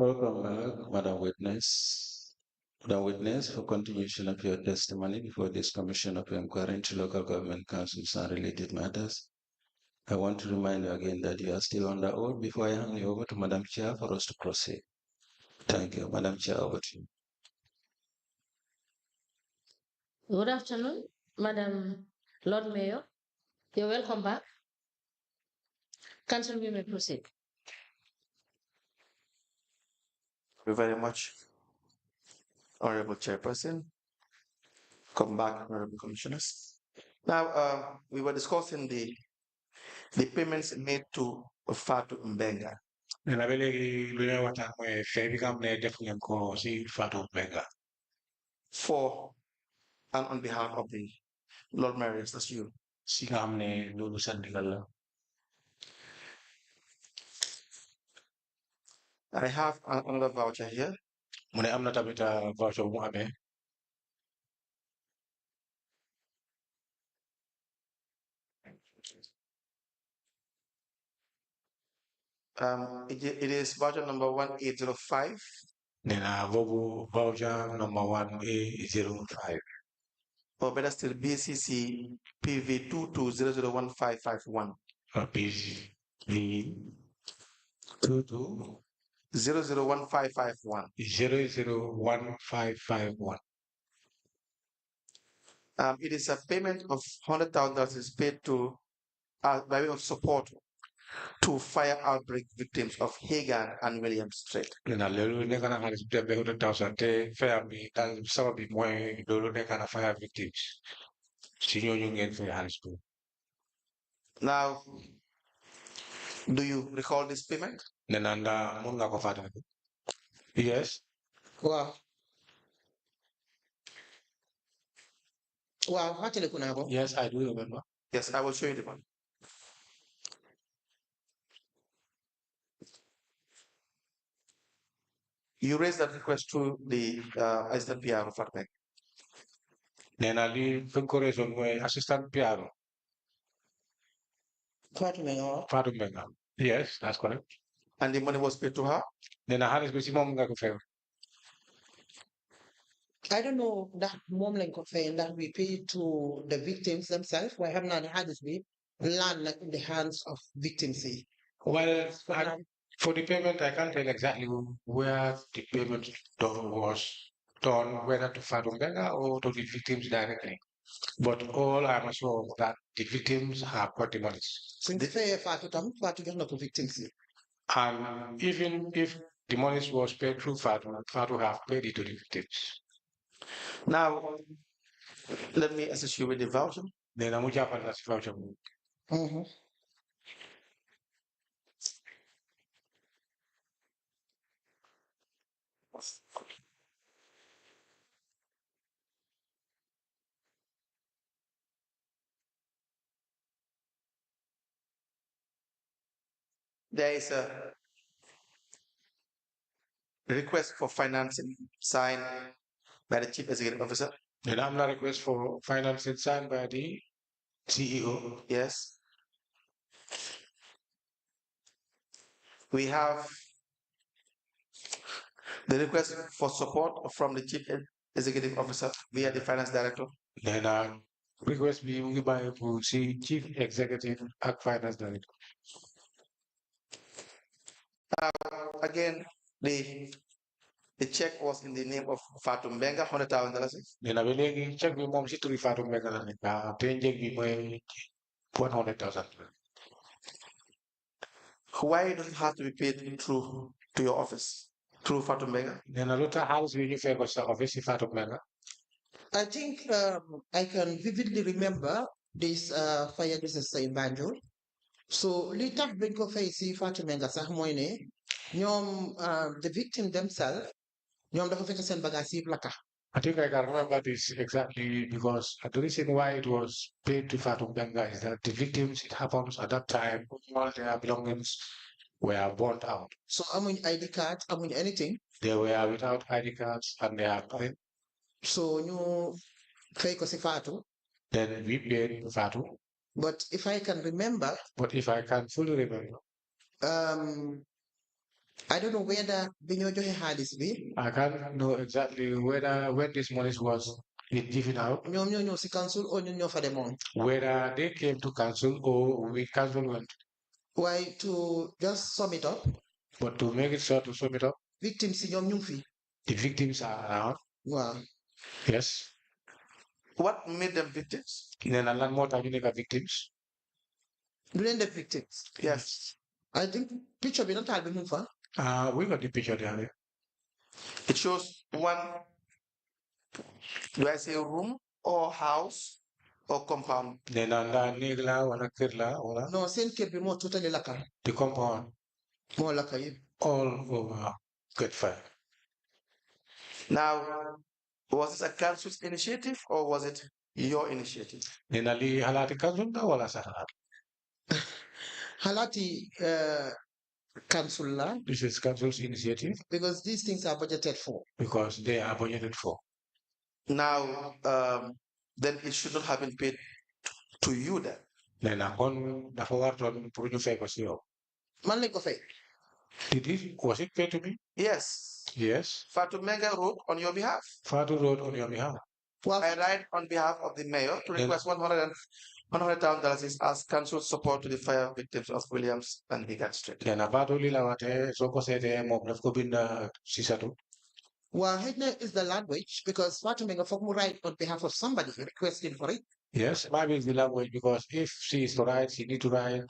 Welcome back, Madam Witness. Madam Witness, for continuation of your testimony before this Commission of Inquiry into Local Government Councils and related matters, I want to remind you again that you are still on the oath before I hand you over to Madam Chair for us to proceed. Thank you. Madam Chair, over to you. Good afternoon, Madam Lord Mayor. You're welcome back. Council, we may proceed. Thank you very much, Honorable Chairperson. Come back, Honorable Commissioners. Now, we were discussing the payments made to Fatu Mbenga. Nena vile lule wata mwe febi kamne defu ko si Fatu Mbenga. For and on behalf of the Lord Mayoress, that's you. Si kamne lulu sandilala. I have another voucher here. Mune amna tabita voucher mu ame. It is voucher number 1805. Nena vobu voucher number 1805. Or better still, BCC PV 22001551. PV 22 001551. 001551. It is a payment of $100,000 is paid to by way of support to fire outbreak victims of Hagan and Williams Street. Nena lulu ne kana halis bebe 100,000 te fire mi tan sababi mwe lulu ne kana fire victims. Sinyo nyungen fe halis bu. Now, do you recall this payment? Nenanda munga ko fata. Yes. Wow. Wow, actually kunabo. Yes, I do remember. Yes, I will show you the one. You raised that request to the assistant PR of Fatbank. Nena li funkoreson mwe assistant PR. Fatu Menga. Yes, that's correct. And the money was paid to her? Nena halis besi mom nga ko fe. I don't know that mom like that we pay to the victims themselves. Why have not had this be land like in the hands of victims? Well, for the payment, I can't tell exactly where the payment was done, whether to Fatu Menga or to the victims directly. But all I'm sure of that the victims have got the money. Since fair Fatu get not to victims. And even if the money was paid through Fatu, Fatu have paid it to the victims. Now, let me assist you with the voucher. Then I'm voucher. There is a request for financing signed by the Chief Executive Officer. Then I'm not request for financing signed by the CEO. Yes. We have the request for support from the Chief Executive Officer via the Finance Director. Then request being by Chief Executive and Finance Director. Again, the check was in the name of Fatu Mbenga, $100,000. Then I will check the mom to Fatu Mbenga. Then check the 100,000. Why does it have to be paid through to your office, through Fatu Mbenga? Then a lot of house will you favor office Fatu Mbenga. I think I can vividly remember this fire disaster in Banjul. So later bring ko fay si Fatu Mbenga sax moy ne ñom the victim themselves ñom dafa fekk sen bagage yi plaka. I think I can remember this exactly because the reason why it was paid to Fatu Mbenga is that the victims, it happens at that time, all their belongings were burnt out. So amuñ ID card, amuñ anything. They were without ID cards and they are clean. So ñu fay ko si Fatu. Then we paid Fatu. But if I can remember. But if I can fully remember. I don't know whether Binyo Johe had this way. I can't know exactly whether when this money was given out, No, si council or no for the month. whether they came to council or we council went. Why to just sum it up? But to make it short, to sum it up, Victims in your fee. the victims are around. Wow. Yes. What made them victims? Then a lot more time you make victims. Blended victims. Yes. I think picture be not album for. We got the picture there. It shows one, do I say room or house or compound? Then under Nigla or Kirla or No, same can be more totally laka. the compound More laka. all over good fire. Now, was this a council's initiative or was it your initiative? Then Ali Halati Kazunda or Sahalat. Halati council la, This is council's initiative because these things are budgeted for. because they are budgeted for. Now, then it should not have been paid to you then. Then upon the forward on Pruno Fakos. Man like of Was it paid to me? Yes. Yes. Fatu Mega wrote on your behalf. Fatu wrote on your behalf. well, I write on behalf of the mayor to request $100,000 as council support to the fire victims of Williams and Higgins Street. Then about Lilawate, so ko say the mob of Kobinda Sisatu. well, Hedna is the language because Fatimega Fogmu write on behalf of somebody requesting for it. Yes, maybe it's the language because if she is to write, she need to write.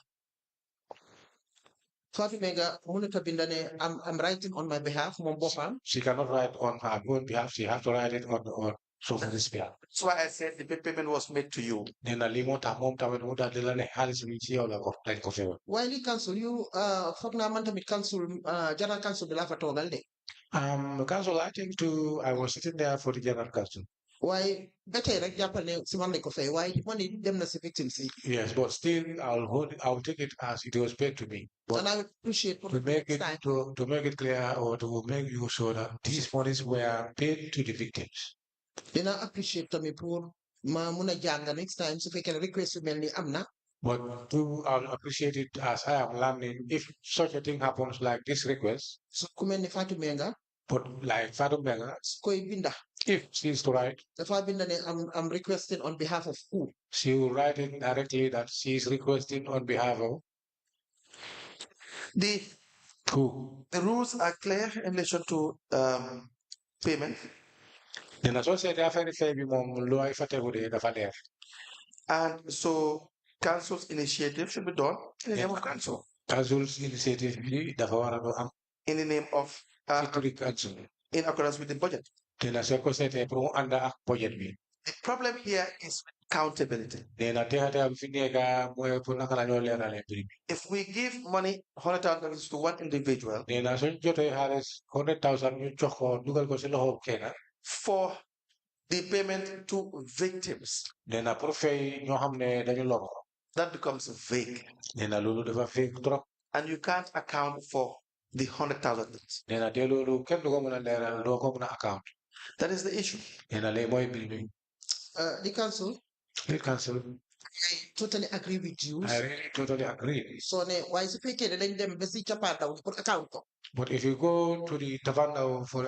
Fatimega Munuta Bindane, I'm writing on my behalf, Mombofam. She cannot write on her own behalf. She has to write it on somebody's behalf. That's why I said the payment was made to you. Then a limo tamom tawen muda dilane halis michi or like coffee. While you cancel you Fogna Manta mit council general council the Lafa Togalde. Council, I think I was sitting there for the general council. Why better like Japan Simon Coffee? Why money them the victims? Yes, but still I'll take it as it was paid to me. But And I appreciate to make it to make it clear or to make you sure that these monies were paid to the victims. Then I appreciate me poor ma muna janga next time so if I can request you mainly amna. But I'll appreciate it as I am learning if such a thing happens like this request. So kumeni Fatu Menga, But like Father Benga, Koi Binda. if she's to write, The Fabinda I'm requesting on behalf of who? she will write it directly that she is requesting on behalf of The who. rules are clear in relation to payment. Then as well say they are very fair mom lo if the And so council's initiative should be done in the name of council. Council's initiative In the name of council. in accordance with the budget. Then as well say they pro under budget me. The problem here is accountability. Then I tell them If we give money $100,000 to one individual then as well jote has 100,000 you choko dugal ko sila hob kena. for the payment to victims, Then a profay ñoo xamne dañu loro. that becomes vague. Then a lolu dafa fake trop. And you can't account for the $100,000. Then a lolu kenn du ko mëna leral do ko mëna account. That is the issue. Then a lay moy bil The council, the council. I totally agree with you. I really totally agree. So why is it then them busy chapata for account? But if you go to the Tavanda for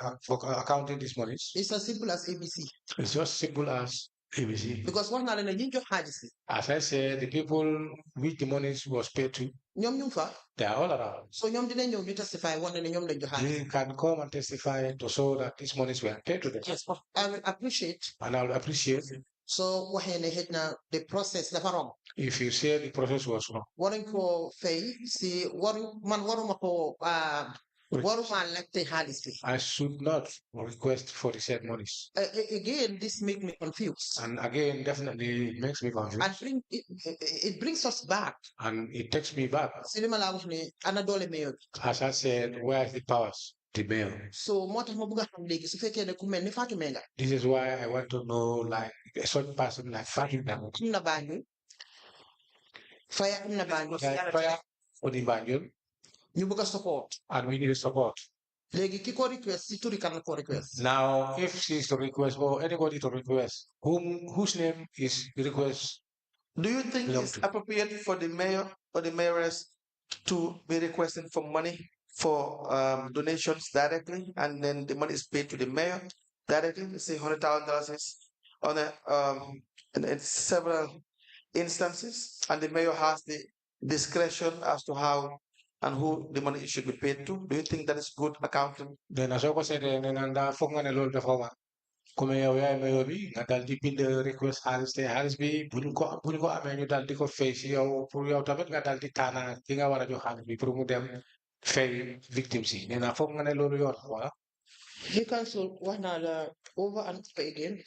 accounting these monies, It's as simple as ABC. it's just simple as ABC. Because one na in your hajisi. As I said, the people which the monies was paid to, Nyom fa. they are all around. So nyom didn't you testify one and nyom your hajisi. They can come and testify to show that these monies were paid to them. Yes, I will appreciate. And I will appreciate So wahene head na the process the wrong. if you say the process was wrong. Waring ko fay si waring man warum ako warum man elected hajisi. I should not request for the said monies. Again, this make me confused. And again, definitely it makes me confused. And it brings us back. And it takes me back. Sinima la wax ni Anadole Mayor. As I said, where is the powers? The mayor. So motax ma bëgg xam légui su fekkee ne ku melni Fatou Menga. This is why I want to know like a certain person like Fatou Menga. Amna Banjul. Fire amna Banjul. Fire for the Banjul. Ñu bëgg support. And we need support. Légui ki ko request si turi kan ko request. Now, if she's to request or anybody to request, whose name is the request? Do you think it's appropriate for the mayor or the mayoress to be requesting for money for donations directly, and then the money is paid to the mayor directly. Let's say $100,000 is on in several instances, and the mayor has the discretion as to how and who the money should be paid to. Do you think that is good accounting? Then as I said, nanda fonga ne lol dafa comme yow yaay mayor bi nga dal di bind request xaalis bi buñ ko amee ñu dal di ko fay si yow pour yow tamit nga dal di taana ki nga war a jox xaalis bi pour mu dem fay victimes yi nee naa foog nga ne loolu yoon wala. The council wax naa la over and over again.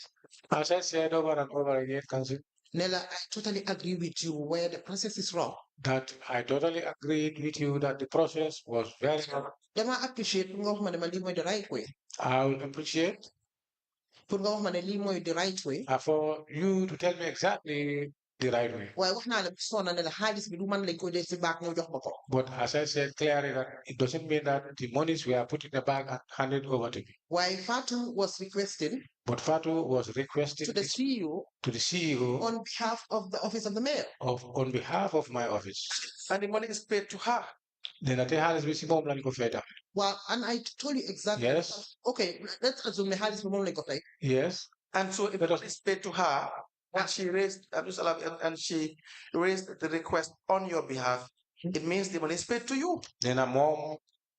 As I said over and over again, council. Nella, I totally agree with you where the process is wrong. That I totally agreed with you that the process was very wrong. Dama appreciate nga wax ma ne ma lii mooy the right way. I will appreciate Pour nga wax ma ne lii mooy the right way. For you to tell me exactly the right way. waaye wax naa la sonna ne la xaalis bi du man lañ ko jël si baag ñoo jox ma ko. But as I said clearly, that it doesn't mean that the monies were put in the bag and handed over to me. Why Fatu was requesting. But Fatu was requesting to the CEO. To the CEO. On behalf of the office of the mayor. On behalf of my office. And the money is paid to her. Then I tell her well, and I told you exactly. Yes. Okay, let's assume the Harris Momla. Yes. And so if it is paid to her, and she raised the request on your behalf, it means the money is paid to you. Then a mom,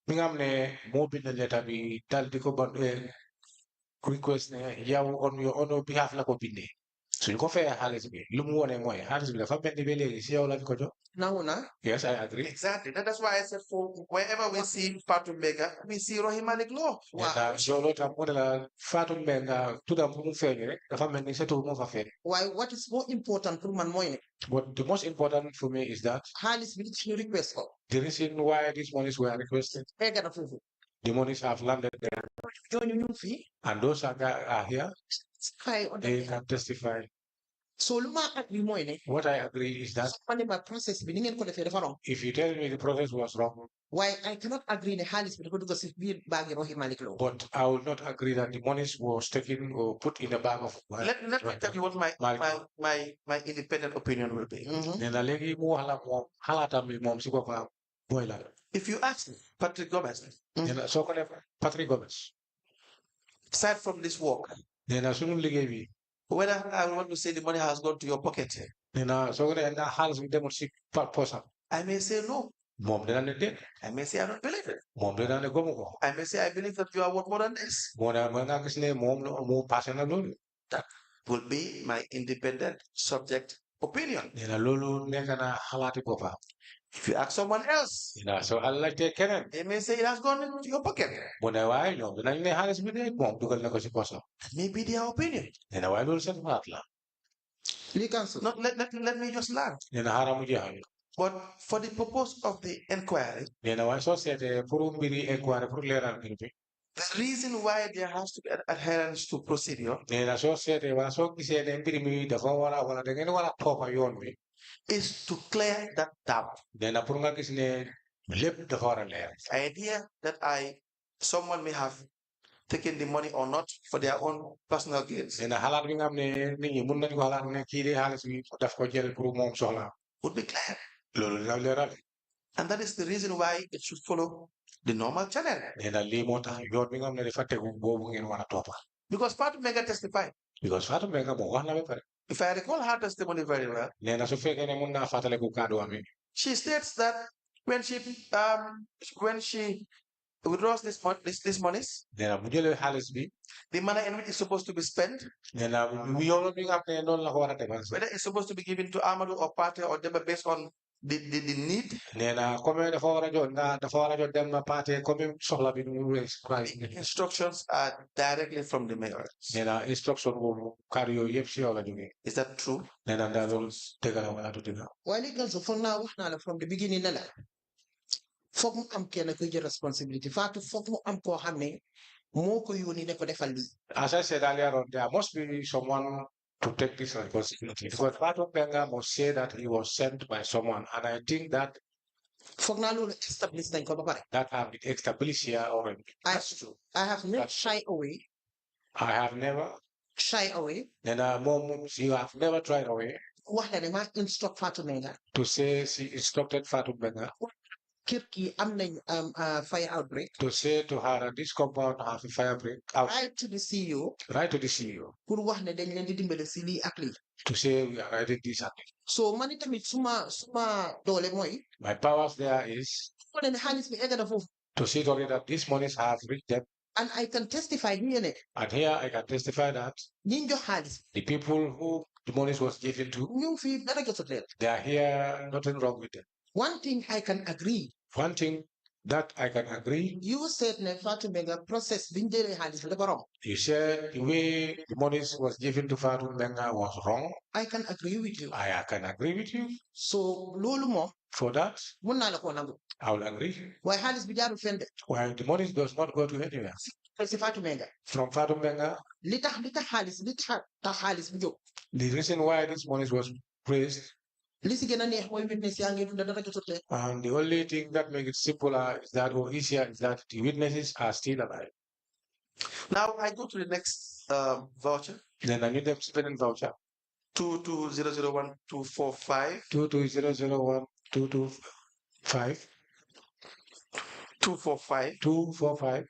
ne mo bin letter bi dal di ko request ne yaw on your behalf la ko bindé. So you go fair Harris bi lu mu woné moy Harris bi dafa bendi be légui ci yow la ko jox. Yes, I agree. Exactly. That's why I said for wherever we see Fatou Mbengue, we see Rohey Malick Lowe. Wow. So lot of model Fatou Mbengue to the moon fair, dafa melni c'est tout mo fa fair. Why what is more important for man moy But the most important for me is that Harris bi request for. The reason why these monies were requested. The monies have landed there. And those are here. They can testify. So what I agree is that if you tell me the process was wrong, why I cannot agree in the Harris but I will not agree that the monies was taken or put in the bag of. Let me tell you what my independent opinion will be. If you ask Patrick Gomez, aside from this work, whether I want to say the money has gone to your pocket, I may say no. I may say I don't believe it. I may say I believe that you are worth more than this. That will be my independent subject opinion. If you ask someone else, they may say it has gone into your pocket. Maybe their opinion. Let me just land. But for the purpose of the inquiry, the reason why there has to be adherence to procedure is to clear that doubt. The idea that someone may have taken the money or not for their own personal gains would be clear. And that is the reason why it should follow the normal channel. Because Fatou Mbengue testified. If I recall her testimony very well, she states that when she withdraws this monies, the manner in which it's supposed to be spent, whether it's supposed to be given to Amadou or Party or Deba based on the need. The instructions are directly from the mayor. Is that true? Well, it goes from now from the beginning. Foog mu am kenn kuy jël responsibility Fatou foog mu am koo xam ne moo ko yónni ne ko defal lii. As I said earlier on, there must be someone to take this responsibility. Because Fatou Mbengue must say that he was sent by someone, and I think that foog naa loolu establish nañ ko ba pare. That have been established here already. That's true. I have never shied away. I have never shy away. Then you have never tried away wax la ne maa instruct Fatou Mbengue to say she instructed Fatou Mbengue Kirki am nañ fire outbreak. To say to her that this compound has a fire break out. Right to the CEO. Right to the CEO. Pour wax ne dañ leen di dimbale si lii ak lii. To say we are writing this up. So man tamit suma doole mooy. My powers there is. Ne xaalis bi egg na foofu. To see already that these monies have reached them. And I can testify here. And here I can testify that the people who the monies was given to, they are here, nothing wrong with them. One thing I can agree. One thing that I can agree. You said ne Fatou Menga process You said the way the monies was given to Fatou Menga was wrong. I can agree with you. I can agree with you. So lolu mo. For that, I will agree. Why halis bijaru fende? Why the money does not go to anywhere. From Fatou Menga. Lita halis bijo. The reason why this money was raised. And the only thing that makes it simpler is that, or easier, is that the witnesses are still alive. Now I go to the next voucher. Then I need them spending voucher. 22001245. 22001225. 245.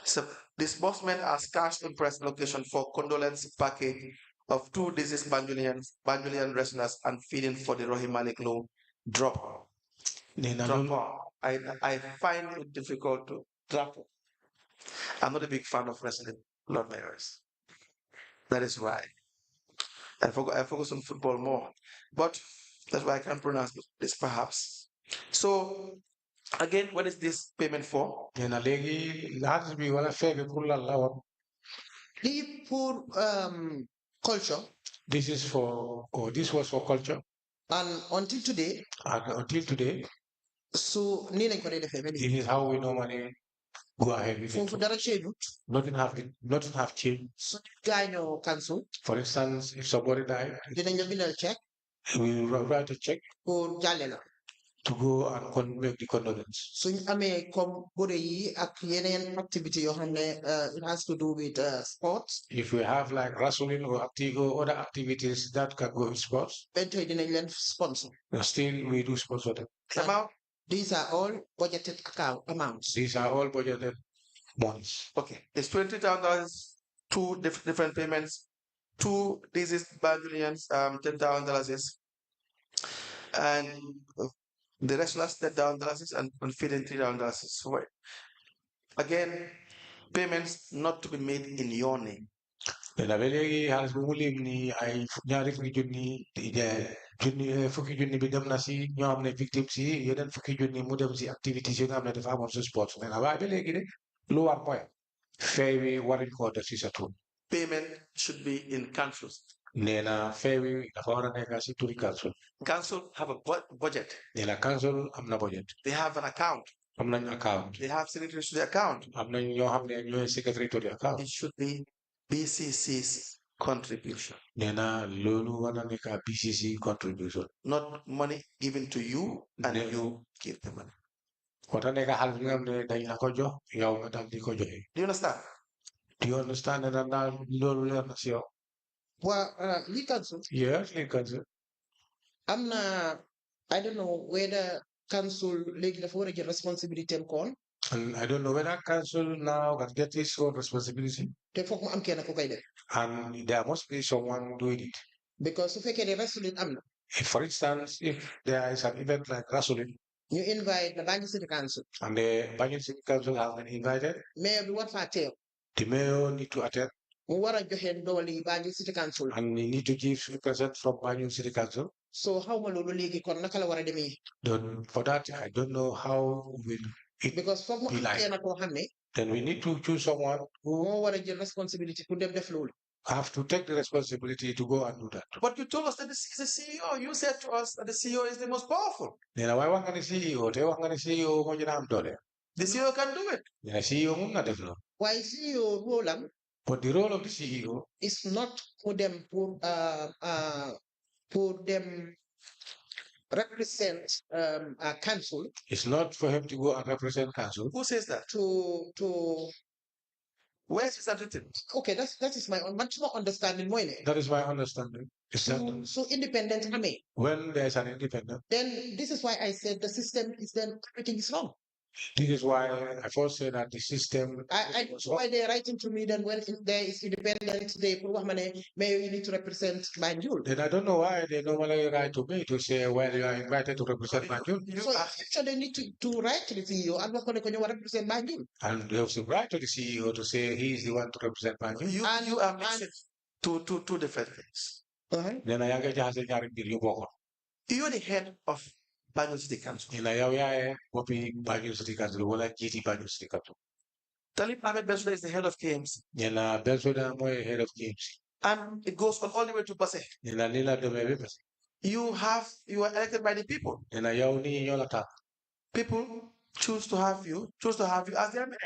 So disbursement as cash impress location for condolence package of 2 deceased Banjulian wrestlers and feeding for the Rohey Malick Lowe drop. I find it difficult to drop. I'm not a big fan of wrestling, Lord Mayoress. That is why I focus on football more. But that's why I can't pronounce this perhaps. So again, what is this payment for? Culture. This is for, or this was for culture. And until today. So this is how we normally go ahead with it. Nothing have changed. So guy no cancel. For instance, if somebody died, check. We will write a check. Or to go and make the condolence. So activity it has to do with sports. If we have like wrestling or other activities that can go with sports, sponsor. Still we do sponsor them. These are all budgeted amounts. These are all budgeted ones. Okay, it's $20,000, 2 different payments. 2 deceased Banjulians, $10,000, and the rest last $10,000 and feeding $3,000. So again, payments not to be made in your name. Has ni ay ñaari fukki junni fukki junni bi dem na si ñoo xam ne victime si yeneen fukki junni mu dem si activities yi nga xam ne dafa amoon si sport nee na waaye ba léegi de lu war mooy fay wi waruñ koo def si sa tur. Payment should be in councils. nee na fay wi dafa war a nekk si turi council. Council have a budget. nee na council am na budget. They have an account. Am nañ account. They have secretaries to the account. Am nañ ñoo xam ne ñooy secretary to the account. It should be BCC's contribution. Nena lolu wana nika BCC contribution. Not money given to you and you give the money. Kota neka hal ngam ne dañ la ko jox yow nga dal di ko joxe. Do you understand? Do you understand that lolu leer na ci yow? Well, lead council. Yes, lead council. I don't know whether council legi dafa wara jël responsibility am kon. And I don't know whether council now can get his own responsibility. And there must be someone doing it. Because if for instance, if there is an event like wrestling, you invite the Banjul City Council. And the Banjul City Council has been invited. Mayor be what for the mayor need to attend. Banjul City Council. And we need to give a present from Banjul City Council. So how will we for that, I don't know how will it because be like. Then we need to choose someone who responsibility for them the floor. Have to take the responsibility to go and do that. But you told us that this is the CEO. You said to us that the CEO is the most powerful. Then why want the CEO? They want the CEO mo jina amdole. The CEO can do it. Then CEO mo na develop. Why CEO role? But the role of the CEO is not for them represent a council. It's not for him to go and represent council. Who says that? To Where is that written? Okay, that is my much more understanding. That is my understanding. Is that So independent, I mean, when there's an independent, then this is why I said the system is then everything is wrong. this is why I first said that the system. I why they're writing to me then when there is independent, they mayor you need to represent Banjul. Then I don't know why they normally write to me to say, well, you are invited to represent Banjul. So they need to write to the CEO and what you represent Banjul. And they also write to the CEO to say he is the one to represent Banjul. You are mixing two different things. Then I just You're the head of Banjul City Council. Then I Banjul City Council, well, GT Banjul City Council. Talib Ahmed Bensouda is the head of KMC. Then Bensouda is head of KMC. And it goes on all the way to Basse. You are elected by the people. People choose to have you as their mayor.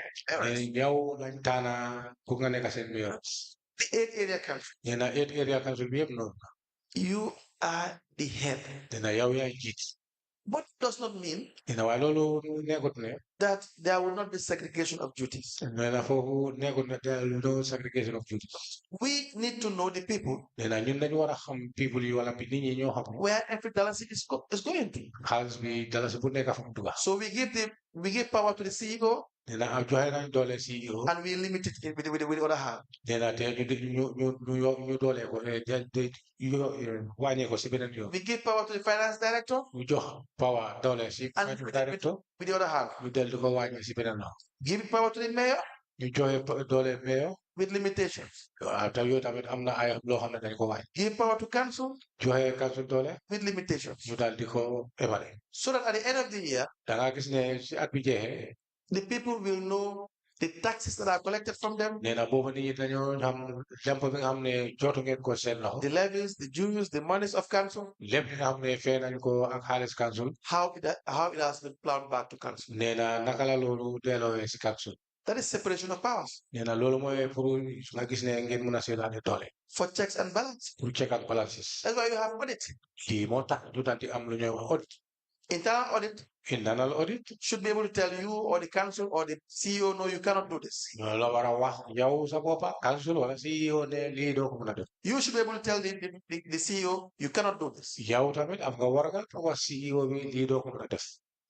The 8 area council. You are the head. But it does not mean that there will not be segregation of duties. We need to know the people where every dollar is going to. So we give power to the CEO and we limit it with the other hand. We give power to the finance director and with the other hand. Give power to the mayor with limitations. Give power to council with limitations. So that at the end of the year, the people will know the taxes that are collected from them, the levies, the dues, the monies of council, how it has been plowed back to council. That is separation of powers. For checks and balances. That's why you have audit. Internal audit should be able to tell you or the council or the CEO, no, you cannot do this. You should be able to tell the CEO, you cannot do this.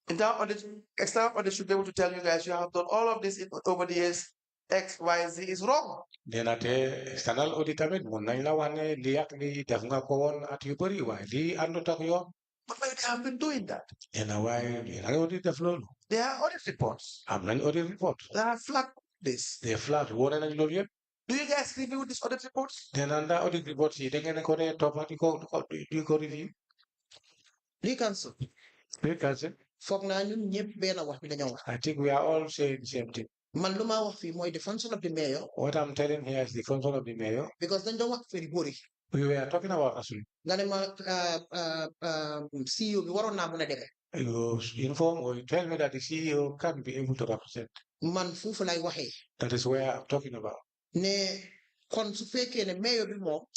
Internal audit, external audit should be able to tell you guys, you have done all of this over the years. X, Y, Z is wrong. External audit But why they have been doing that? There are audit reports. There are flat this. They're flat. Do you guys review these audit reports? Then under audit reports, you can go review. Council. I think we are all saying the same thing. The function of the mayor. What I'm telling here is the function of the mayor. Because then don't work for the body. We were talking about Asul. CEO, you inform or you tell me that the CEO can't be able to represent. That is where I'm talking about.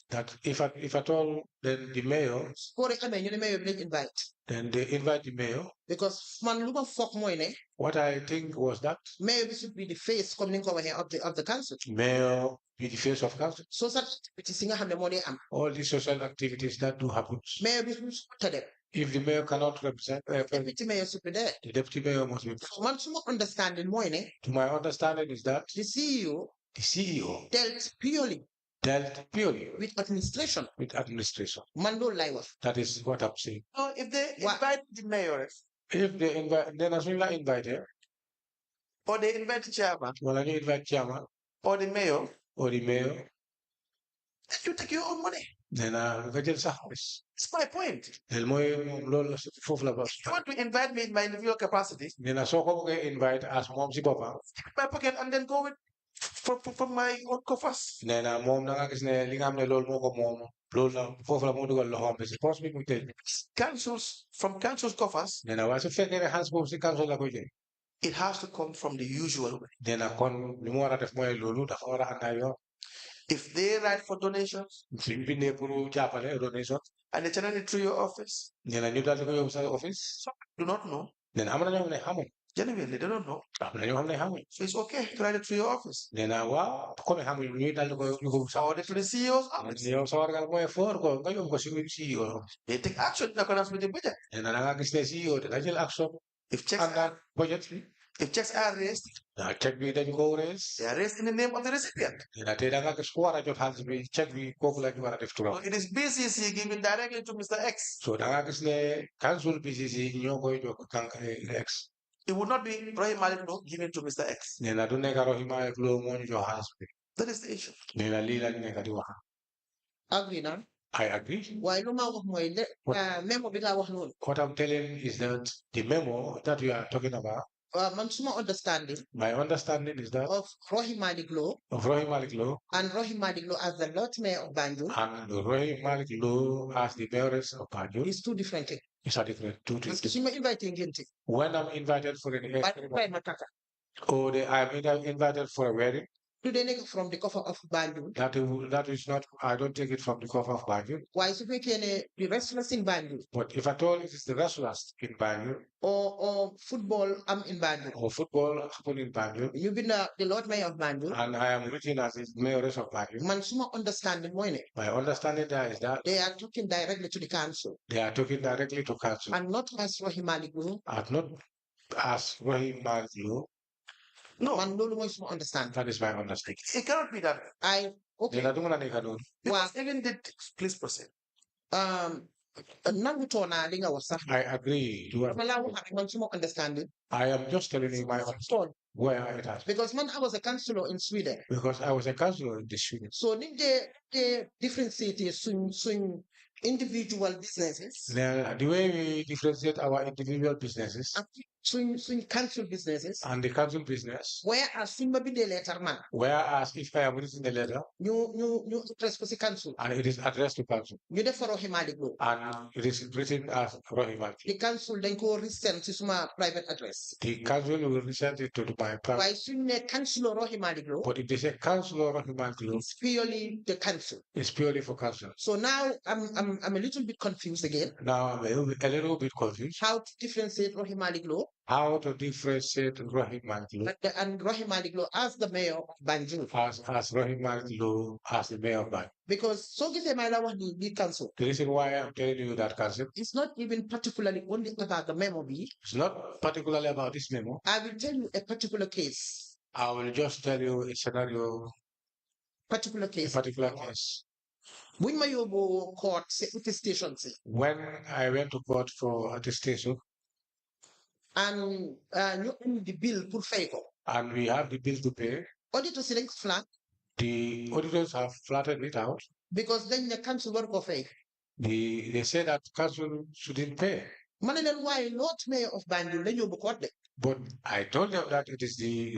That if at all, then the mayor, then they invite the mayor. Because what I think was that mayor should be the face coming over here of the council. Mayor be the face of council. So that all these social activities that do happen. Mayor if the mayor cannot represent, deputy mayor should be there. The deputy mayor must be. Understanding to my understanding is that the CEO dealt purely with administration. That is what I'm saying. So if they invite the mayoress, if they invite, then as well invite her, or they invite the chairman, you invite chairman, or the mayor, then you take your own money. Then it's my point. If you want to invite me in my individual capacity, then I saw invite as mom si papa. My pocket and then go with from my own coffers. Then mom na kasi ne lingam ne lol mo ko mom lol na fofla mo dugal lo hambe si post mi mutel. Councils from council's coffers. Then I was fekere hands mom si council la ko je. It has to come from the usual way. Then I kon ni mo wara def moy lolu dafa wara andayo. If they write for donations, and they channel it through your office, then I knew that your office. Some do not know. Then Genuinely, they don't know. So it's okay to write it through your office. Or to the CEO's office. They take action in accordance with the budget. If checks are raised, they are raised in the name of the recipient. So it is BCC given directly to Mr. X. It would not be Rohey Malick Lowe given to Mr. X. That is the issue. Agree now. I agree. Why no memo What I'm telling is that the memo that you are talking about, understanding my understanding is that of Rohey Malick Lowe and Rohey Malick Lowe as the Lord Mayor of Banjul and Rohey Malick Lowe as the Mayoress of Banjul is two different things. It's a different two things. Inviting When I'm invited for an I'm invited for a wedding. Do they take it from the cover of Banjul? That is not. I don't take it from the cover of Banjul. Why is it the wrestlers in Banjul? But if at all it is the wrestlers in Banjul or football in Banjul or football happen in Banjul, you've been the Lord Mayor of Banjul, and I am written as the Mayoress of Banjul. Understanding my understanding there is that they are talking directly to the council. They are talking directly to council, and not as Rohey Malick Lowe. And not as Rohey Malick Lowe. No, understand. That is my understanding. It cannot be that. Okay. Because even did please proceed. I agree. Understanding. I am just telling you my understanding where it has. Because I was a councillor in Sweden. Because I was a councillor in Sweden. So the differentiate swing individual businesses. The way we differentiate our individual businesses. Swing council businesses. And the council business. Whereas Simba be the letter man. Whereas if I am written the letter. You address for the council. And it is addressed to council. You therefore Rohey Malick Lowe. And it is written as Rohey Malick. The council then go resend to my private address. The council will resend it to my private. Why swing the councillor Rohey Malick Lowe? But it is a councillor Rohey Malick Lowe. It's purely the council. It's purely for council. So now I'm a little bit confused again. Now I'm a little bit confused. How to differentiate Rohey Malick Lowe? How to differentiate Rohey Malick Lowe? And Rohey Malick Lowe as the mayor of Banjul. As Rohey Malick Lowe as the mayor of Banjul. Because so get the council. The reason why I'm telling you that council. It's not even particularly only about the memo. It's not particularly about this memo. I will tell you a particular case. I will just tell you a scenario. Particular case. A particular case. When my court attestation. When I went to court for attestation. And you own the bill for favor. And we have the bill to pay. Auditors select flat. The auditors have flattened it out. Because then the council work of faith. They say that council shouldn't pay. Why Lord Mayor of Banjul then you court. But I told them that it is the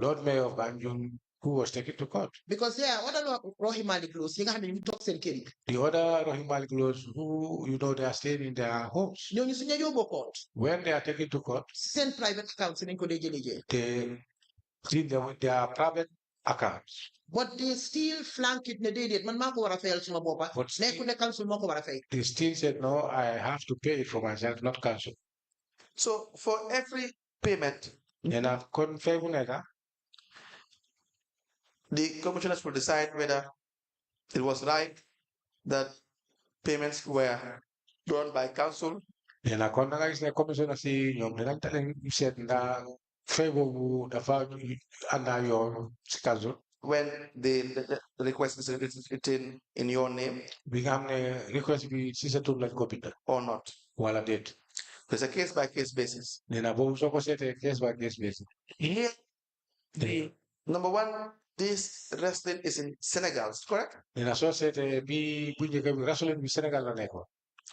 Lord Mayor of Banjul who was taken to court. Because other Rohey Malick Lowe, the other Rohey Malick Lowe who they are staying in their homes. When they are taken to court, send private accounts they clean them with their private accounts. But they still flank it They still said no, I have to pay it for myself, not council. So for every payment, the commissioners will decide whether it was right that payments were done by council. When the request is written in your name, or not. There's a case-by-case basis. Here, number one, this wrestling is in Senegal, correct?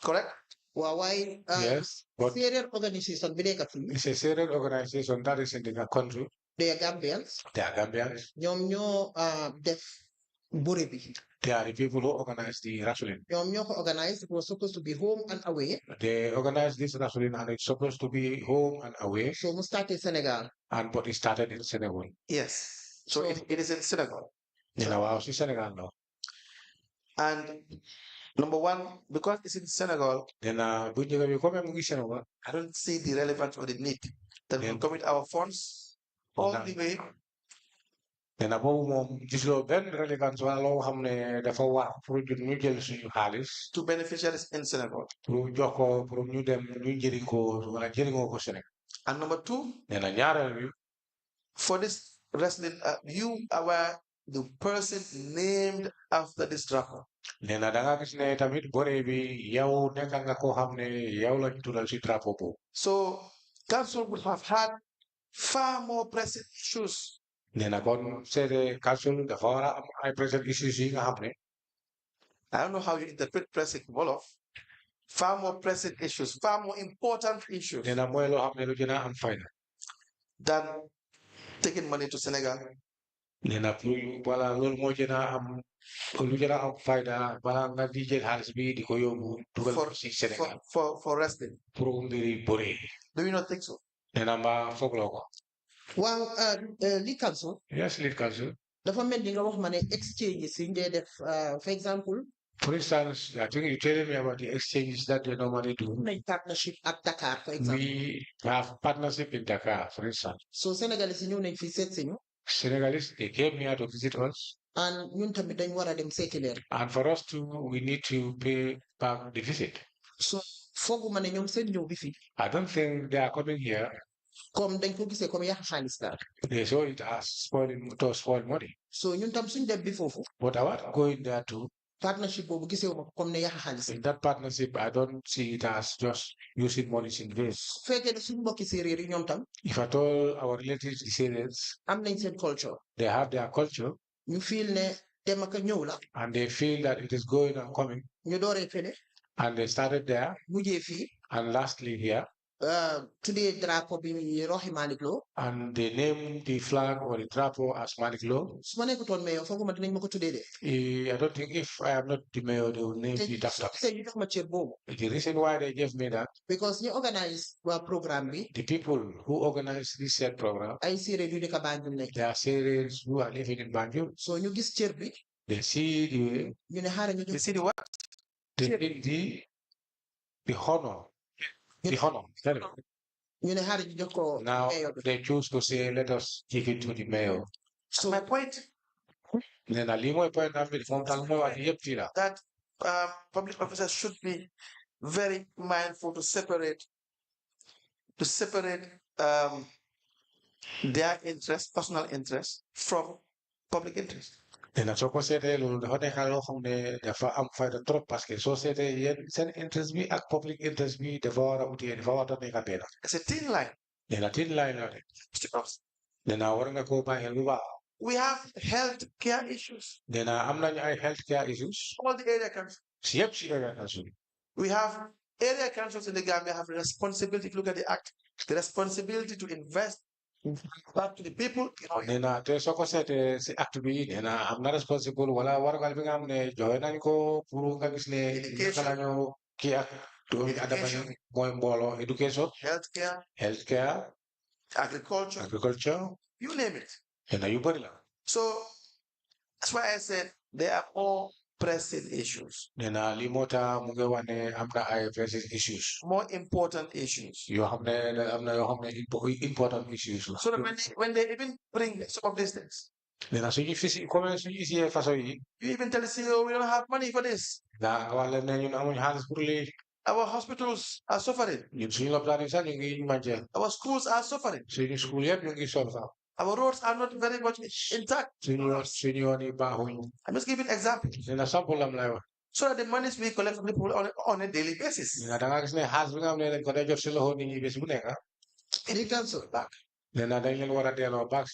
Correct? Why? Yes. But organization, it's a serious organization that is in the country. They are Gambians. They are Gambians. Def Burebi. They are the people who organize the wrestling. Organized. It was supposed to be home and away. They organized this wrestling and it's supposed to be home and away. So we started in Senegal. But it started in Senegal. Yes. So it is in Senegal. In our house in Senegal now. And number one, because it's in Senegal, then I don't see the relevance or the need that will commit our funds all the way nena boobu moom gisuloo benn relevance wala loo xam ne dafa war pour ñu jël suñu xaalis to beneficiaries in Senegal. pour jox ko pour ñu dem ñu njëriñ ko wala jëriñoo ko Sénégal. And number two, nena ñaareel bi for this wrestling, you are the person named after this rapper. nena da nga gis ne tamit bore bi yow nekk nga koo xam ne yow lañ tuddal si drapeau boobu. So council would have had far more pressing issues. nena kon seede council dafa war a am ay present issues yi nga xam ne I don't know how you interpret pressing, Wolof. Far more pressing issues, far more important issues nena mooy loo xam ne lu gën a am fayda than taking money to Senegal. nena pour wala loolu moo gën a am lu gën a am fayda bala nga di jël xaalis bi di ko yóbbu dugal ko si Sénégal for wrestling. pour mbiri bëre. Do you not think so? nena mbaa foogloo ko. waaw li council yes lead council. dafa mel ni nga wax ma ne exchanges yi ngay def for example. For instance, I think you telling me about the exchanges that they normally do. Partnership at Dakar, for example. We have partnership in Dakar, for instance. So Senegalese ñëw nañ fi seet si ñu. Senegalese, they came here to visit us. And ñun tamit dañ war a dem seeti leen. And for us to, we need to pay back the visit. So fooguma ne ñoom seen ñëw bi fi. I don't think they are coming here. Comme dañ ko gisee comme yàq xaalis daal. They saw it as spoil money. So ñun tam suñ dem bi foofu. But I want going there too. Partnership boobu gisee ma comme ne yàq xaalis. In that partnership, I don't see it as just using money in ways. Fekkee ne suñ mbokki séeréer yi ñoom tam. If at all our relatives the Syrians, am nañ seen culture. They have their culture. ñu feel ne dem ak ñëw la. And they feel that it is going and coming. ñu dooree fële. And they started there. mujjee fii. And lastly here. Today drapeau bi Rohey Malick Lowe. And they named the flag or the drapeau as Malick Lowe. su ma nekkutoon mayor fooguma dinañ ma ko tuddee de. I don't think if I am not the mayor, they will name it after. ñu jox ma cër boobu. The reason why they gave me that. Because ñu organise programme bi. The people who organize this said program. ay séeréer yu dëkk Banjul nekk. They are Syrians who are living in Banjul. So ñu gis cër bi. They see the. ñu ne xaaral ñu They see the what? The honor. The honor. Now they choose to say, let us give it to the mayor. So my point that public officers should be very mindful to separate their interest, personal interest, from public interest. Nena soo ko seetee loolu dafa nekk loo xam ne dafa am fayda trop parce que soo seetee yéen seen interest bi ak public interest bi dafa war a utee dafa war a nekk benn. It's a thin line. Nena thin line la de. Nena war nga koo bàyyi xel bu baax. We have health care issues. Nena am nañu ay health care issues. All the area councils. Si yëpp si area council. We have area councils in the Gambia have the responsibility, if you look at the act, the responsibility to invest back to the people. Nena te soo ko seetee si acte bi nena am na responsible wala warugal bi nga xam ne joxe nañ ko pour nga gis ne naka la ñu kii ak doomi adama yi mooy mbooloo education. Healthcare. Agriculture. You name it. Nena yu bëri la. So that's why I said there are all pressing issues. Nena li moo tax mu ngi wax ne am na ay pressing issues. More important issues. Yoo xam ne am na yoo xam ne important issues. So that when they even bring some of these things. Nena suñu fisi comme suñu isee façon yi. You even tell the CEO we don't have money for this. Na wala ne ñun amuñ xaalis pour lii. Our hospitals are suffering. Ñun suñu lopitaan yi sax ñu ngi mànce. Our schools are suffering. Suñu school yëpp ñu ngi sonn sax. Our roads are not very much intact. Suñu yoon yi baaxuñ. I'm just giving an example. Nena sample am lay wax. So that the monies we collect from people on a daily basis. Nena da nga gis ne xaalis bi nga xam ne dañ ko day jot si loxo nit ñi bés bu nekk. It comes back. Nena dañ leen war a delloo back.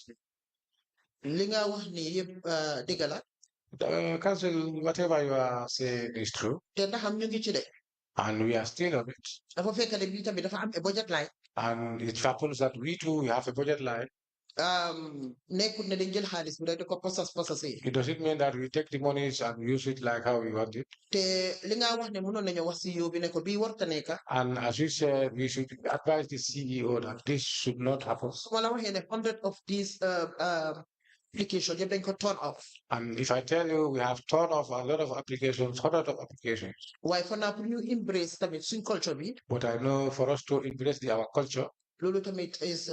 li nga wax ni yëpp dëgg la. Council, whatever you are saying is true. te ndax am ñu ngi ci de. And we are still on it. dafa fekk ne bii tamit dafa am a budget line. And it happens that we too have a budget line. nekkul ne dañ jël xaalis bi rek di ko posasee. It doesn't mean that we take the monies and use it like how we want it. te li nga wax ne mënoon nañu wax CEO bi ne ko bii warta nekk. And as we said, we should advise the CEO that this should not happen. su ma la waxee ne 100 of these applications yëpp dañ ko turn off. And if I tell you we have turned off a lot of applications, hundreds of applications. waaye for now pour ñu embrace tamit suñ culture bi. But I know for us to embrace our culture. loolu tamit is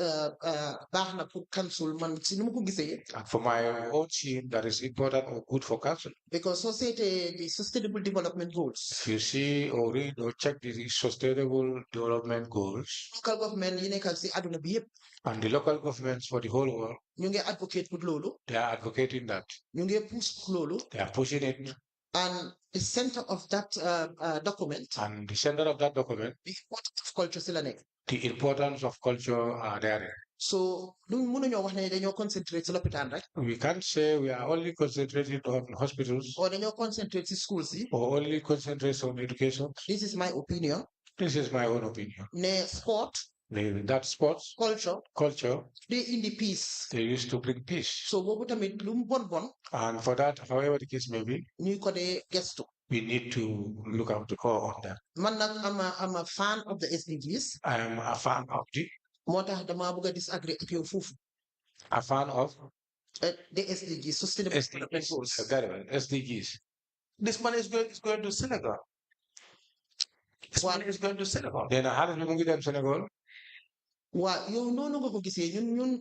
baax na pour council man si nu ma ko gisee. And for my own team, that is important or good for council. Because society, the sustainable development goals. If you see or read or check the sustainable development goals, Local government yi nekkal si aduna bi yëpp. And the local governments for the whole world, ñu ngi advocate pour loolu. They are advocating that. ñu ngi push pour loolu. They are pushing it. And the center of that document. And the center of that document. The importance of culture si la nekk. The importance of culture are there. So, mënuñoo wax ne dañoo concentrate si lopitaan rek. We can't say we are only concentrated on hospitals. Or dañoo concentrate si schools yi. Or only concentrate on education. This is my opinion. This is my own opinion. Ne sport. That sports. Culture. They in the peace. They used to bring peace. So boobu tamit lu mu bon. And for that, however the case may be. ñu ko dee gestu. We need to look out on that. Man nag I'm a fan of the SDGs. I am a fan of the. moo tax damaa bëgg a disagree ak yow foofu. A fan of. The SDGs, sustainable development goals. Very well. SDGs. This money is going to Senegal. This money is going to Senegal. Then how does we get Senegal? Well, you know,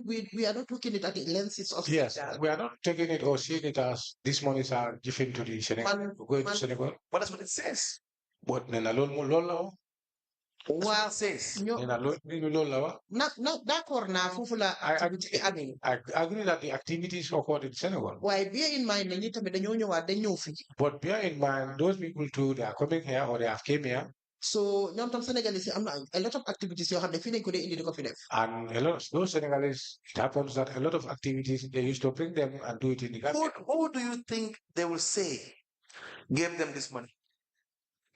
we are not looking at the lenses of. Yes, we are not taking it or seeing it as these monies are given to the Senegal. Going to Senegal. But that's what it says. But then alone more what it says. D'accord na foofu la activity bi I agree that the activities occurred in Senegal. Why bear in mind ne ñi tamit dañoo ñëwaat dañ ñëw fii. But bear in mind those people too, they are coming here or they have came here. So ñoom tam Senegalese yi am na a lot of activities yoo xam ne fii lañ ko dee indi di ko fi def. And a lot of those Senegalese, it happens that a lot of activities they used to bring them and do it in the Gambia. Who do you think they will say gave them this money?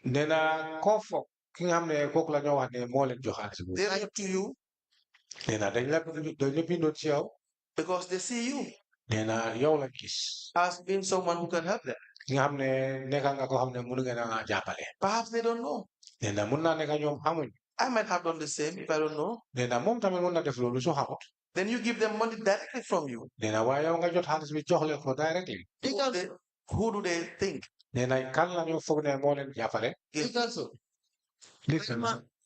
Nena kofo ki nga xam ne kooku la ñoo wax ne moo leen jox xaalis boobu. They write to you. Nena dañ la bindoon ci yow. Because they see you. Nena yow la gis. As being someone who can help them. Ki nga xam ne nekk nga ko xam ne mënu ngeen a jàppale. Perhaps they don't know. Nena mun naa nekk ñoom xamuñ. I might have done the same if I don't know. Nena moom tamit mun na def loolu soo xamut. Then you give them money directly from you. Nena waaye yow nga jot xaalis bi jox leen ko directly. Who do they think? Nena kan la ñu foog ne moo leen jàppale. Listen.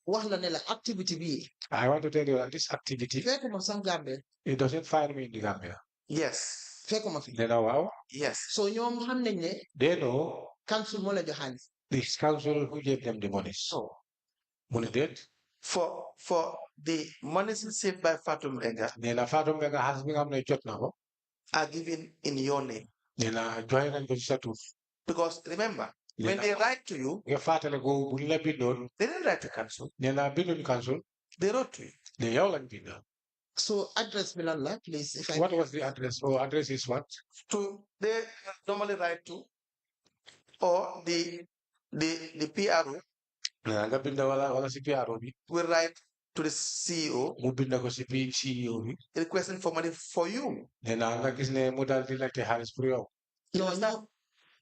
Wax la ne la activity bi. I want to tell you that this activity. Fekkuma sax Gambia. It doesn't find me in the Gambia. Yes. Fekkuma fi. Nena waaw. Yes. So ñoom xam nañ ne. They know. Council moo la jox xaalis. This council who gave them the money. So, money did. For the monies received by Fatum Enga. Nena Fatum Enga has been on a jot now. Are given in your name. Nena join and go. Because remember, when they write to you, they didn't write to council. They wrote to you. So address Milala, please. If I what was the address? Oh, address is what? They normally write to, or the PRO will write to the CEO requesting for money for you. No.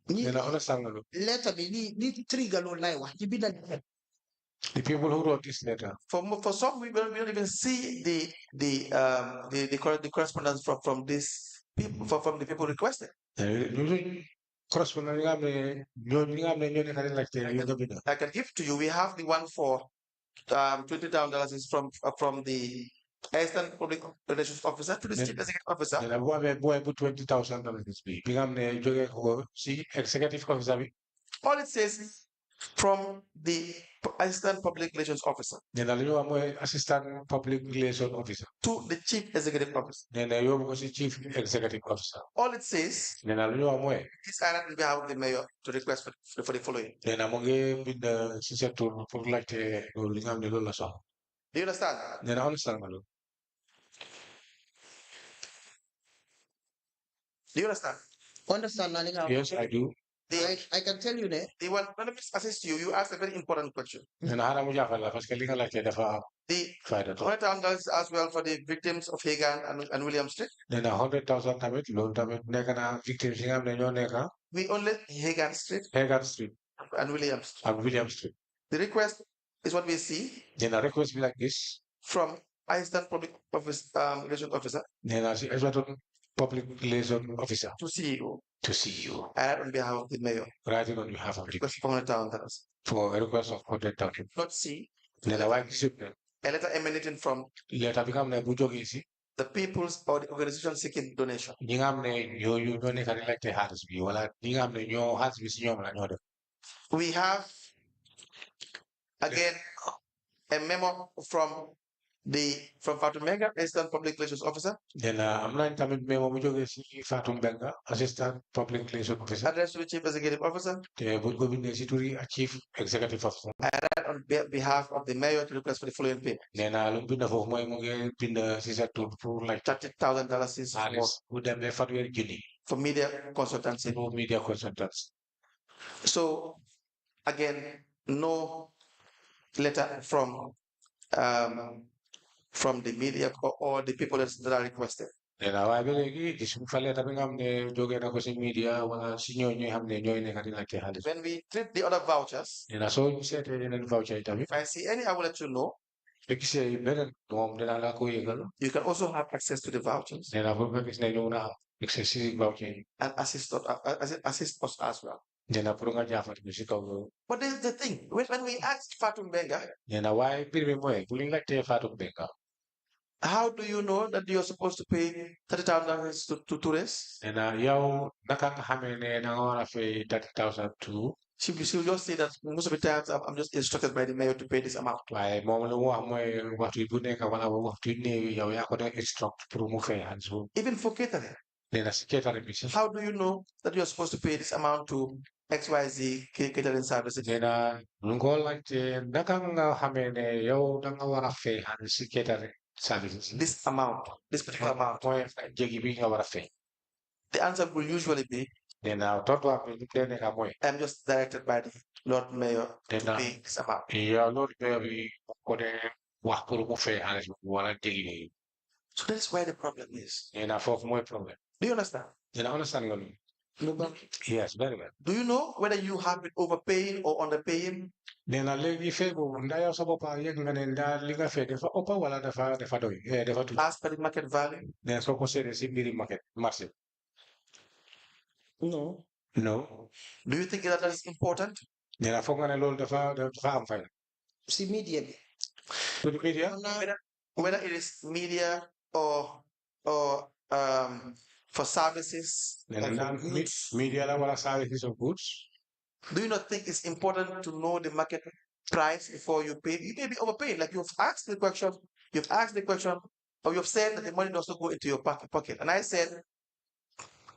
Letter be trigger the people who wrote this letter. For some, we don't even see the correspondence from these people from the people requested. Correspondence I can give to you. We have the one for $20,000 is from the Assistant Public Relations Officer to the Chief Executive Officer. Executive Officer. All it says is from the Assistant Public Relations Officer. Assistant Public Relations Officer. To the Chief Executive Officer. Chief Executive Officer. All it says is I will have the mayor to request for the following. Do you understand? I understand. Do you understand? Understand? Yes, I do. I can tell you that. Let me assist you. You asked a very important question. The $100,000 as well for the victims of Hagan and William Street. Then 100,000 victims We only Hagan Street. And William Street. The request is what we see. Then a request be like this from Assistant Public Relations Officer. Then Assistant Public Relations Officer to CEO. To CEO. And on behalf of the mayor. Writing on behalf of the request for $100,000. For a request of $100,000. Not C. Then I like a letter emanating from letter bi nga xam ne bu jógee si the people's or the organization seeking donation. ñi nga xam ne ñooñu ñoo nekk di laajte xaalis bi wala ñi nga xam ne ñoo xaalis bi si ñoom la ñoo def. We have again a memo from Fatou Menga, Assistant Public Relations Officer. Then am nañ tamit memo mu jógee si Fatou Mbenga, Assistant Public Relations Officer. Addressed to the Chief Executive Officer. Te buñ ko bindee si turi Chief Executive Officer. I write on behalf of the mayor to request for the following payment. Nee na lu mu bind foofu mooy mu ngi bind si sa tur pour like $30,000 is xaalis bu dem ba fanweeri junni for media consultancy. pour media consultants. So again, no letter from the media or the people that are requested. Nee na waaye ba léegi gisuñ fa letter bi nga xam ne jógee na ko si media wala si ñooñu xam ne ñooy nekk di laajte xaalis. When we treat the other vouchers, Nee na soo seetee yeneen voucher yi tamit. if I see any, I will let you know. Su gisee beneen moom dinaa la ko yëgal. You can also have access to the vouchers. Nee na pour nga gis ne ñëw na access si voucher yi. And assist us as well. Nee na pour nga jaafat bi si kaw loolu. But this is the thing. When we asked Fatou Mbenga, Nee na waaye mbir mi mooy bu ñu laajtee Fatou Mbenga. how do you know that you're supposed to pay $30,000 to tourists? Nee na yow naka nga xamee ne da nga war a fay $30,000 to. She will just say that most of the times I'm just instructed by the mayor to pay this amount. waaye moom lu mu wax mooy waxtu bu nekk wala waxtu yu néew yow yaa ko doon instruct pour mu fay xaalis boobu. Even for catering. Nee na si catering bi si. How do you know that you're supposed to pay this amount to XYZ catering services? Nee na lu nga laajte naka nga xamee ne yow da nga war a fay xaalis si catering services. This amount, this particular amount. mooy jégi bi nga war a fay. The answer will usually be, Nee na tontu am bi lu nekk mooy. I'm just directed by the Lord Mayor to Then, pay this amount. yow loolu bi ko dee wax pour mu fay xaalis bi wala jégi bi. So that's where the problem is. Nee na foofu mooy problème. Do you understand? Nee na understand nga loolu. Yes, very well. Do you know whether you have been overpaying or underpaying? Nee na léegi fay boobu ndaa yow sa bopp yëg nga ne ndaa li nga fay dafa ëpp wala dafa doy dafa tuuti. As per the market value? Nee na soo ko seetee si mbiri marché. No. No. Do you think that is important? Nee na foog nga ne loolu dafa am fay. Si media bi. To the media. Whether it is media or for services. Nee na media la wala services of goods. Do you not think it's important to know the market price before you pay? You may be overpaying. Like you've asked the question, or you've said that the money does not go into your pocket. And I said,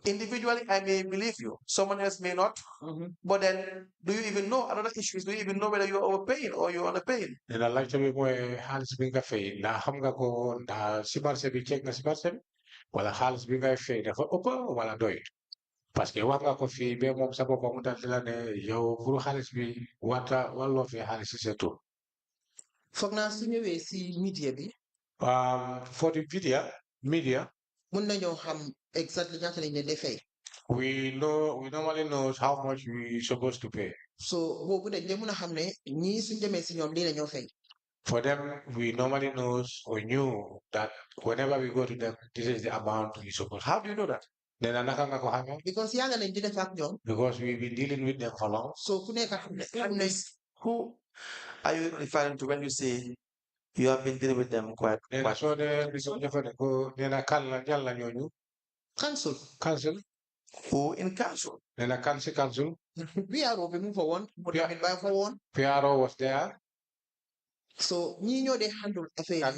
individually, I may believe you. Someone else may not. But then, do you even know? Another issue is, do you even know whether you're overpaying or you're underpaying? Nee na laajte bi mooy xaalis bi nga fay ndax xam nga ko ndax si marché bi check nga si marché bi wala xaalis bi ngay fay dafa ëpp wala doy. Parce que wax nga ko fii ba moom sa bopp mu dal di la ne yow pour xaalis bi warloo fee xaalis si sa tur. Foog naa su ñëwee si media bi. For the media. Mun nañoo xam exactly ñaata lañ leen di fay. We normally know how much we supposed to pay. So boobu dañ leen mun a xam ne ñii suñ demee si ñoom lii la ñoo fay. For them, we normally know or knew that whenever we go to them, this is the amount we supposed. How do you know that? Then naka nga ko xamee. Because yàgg nañ di def ak ñoom. Because we've been dealing with them for long. So ku nekk xam ne. Who are you referring to when you say you have been dealing with them quite? So the ñan la ñooñu. Council. Who in council? Then a council. PRO bi mu fa woon. Mu tamit bàyyi fa woon. PRO was there. So ñii ñoo de handle affaire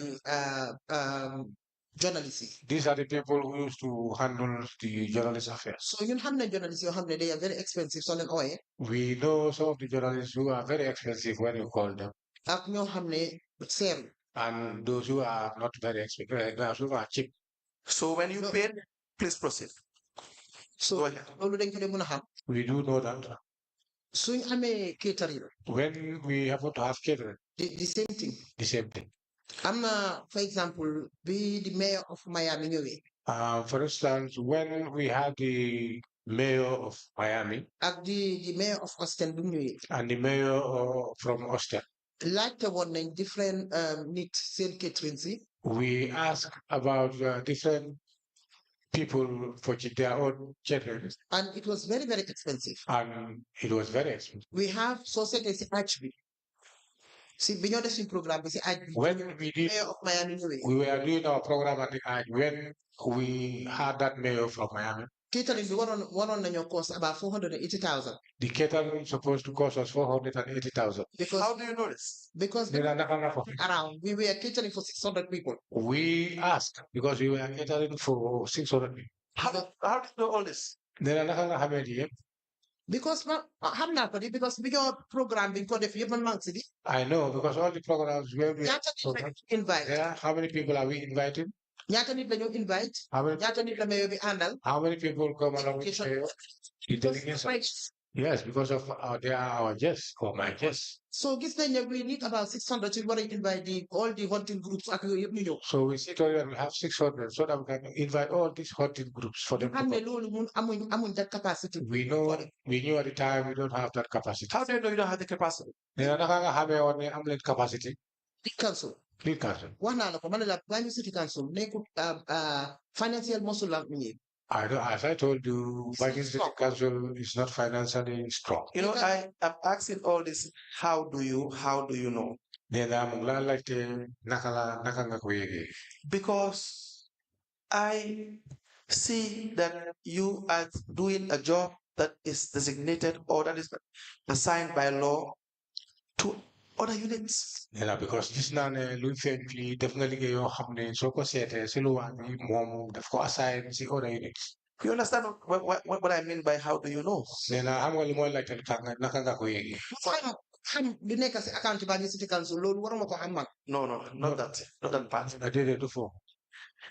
journalists yi. These are the people who used to handle the journalist affairs. So ñun xam nañ journalists yoo xam ne they are very expensive soo leen ooyee. We know some of the journalists who are very expensive when you call them. Ak ñoo xam ne seeru. And those who are not very expensive, those who are cheap. So when you pay, please proceed. So loolu dañ ko de mën a xam. We do know that. Suñ amee catering. When we happen to have catering. The same thing. The same thing. am na, for example, be the mayor of Miami ñëwee. For instance, when we had the mayor of Miami. Ak the mayor of Austin bu ñëwee. And the mayor from Austin. Laajte woon nañ different nit seen catering si. We asked about different people for their own catering. And it was very, very expensive. And it was very expensive. We have society si HB. See, beyond the program, we say, when we did, Mayor of Miami. we were doing our program at the age when we had that mayor from Miami. Catering, the one on your cost about 480,000. The catering is supposed to cost us 480,000. Because How do you know this? Because around we were catering for 600 people. We asked because we were catering for 600 people. How do you know all this? Because because beyond program being called the I know because all the programs where we invite. Yeah, how many people are we inviting? Invite. How many people come along with the delegation? Yes, because of they are our guests or my guests. So this we need about 600 to invite all the hunting groups. So we sit here and we have 600 so that we can invite all these hunting groups for them. That capacity. We knew at the time we don't have that capacity. How do you know you don't have the capacity? Have capacity. The council. The council. One city council. Financial muscle. As I told you, Banjul City Council is not financially strong. You know, I'm asking all this. How do you know? Because I see that you are doing a job that is designated or that is assigned by law to other units. Yeah, because this now definitely so assign the other units. You understand what I mean by how do you know? The next account by the city council, No, not that part. I did it before.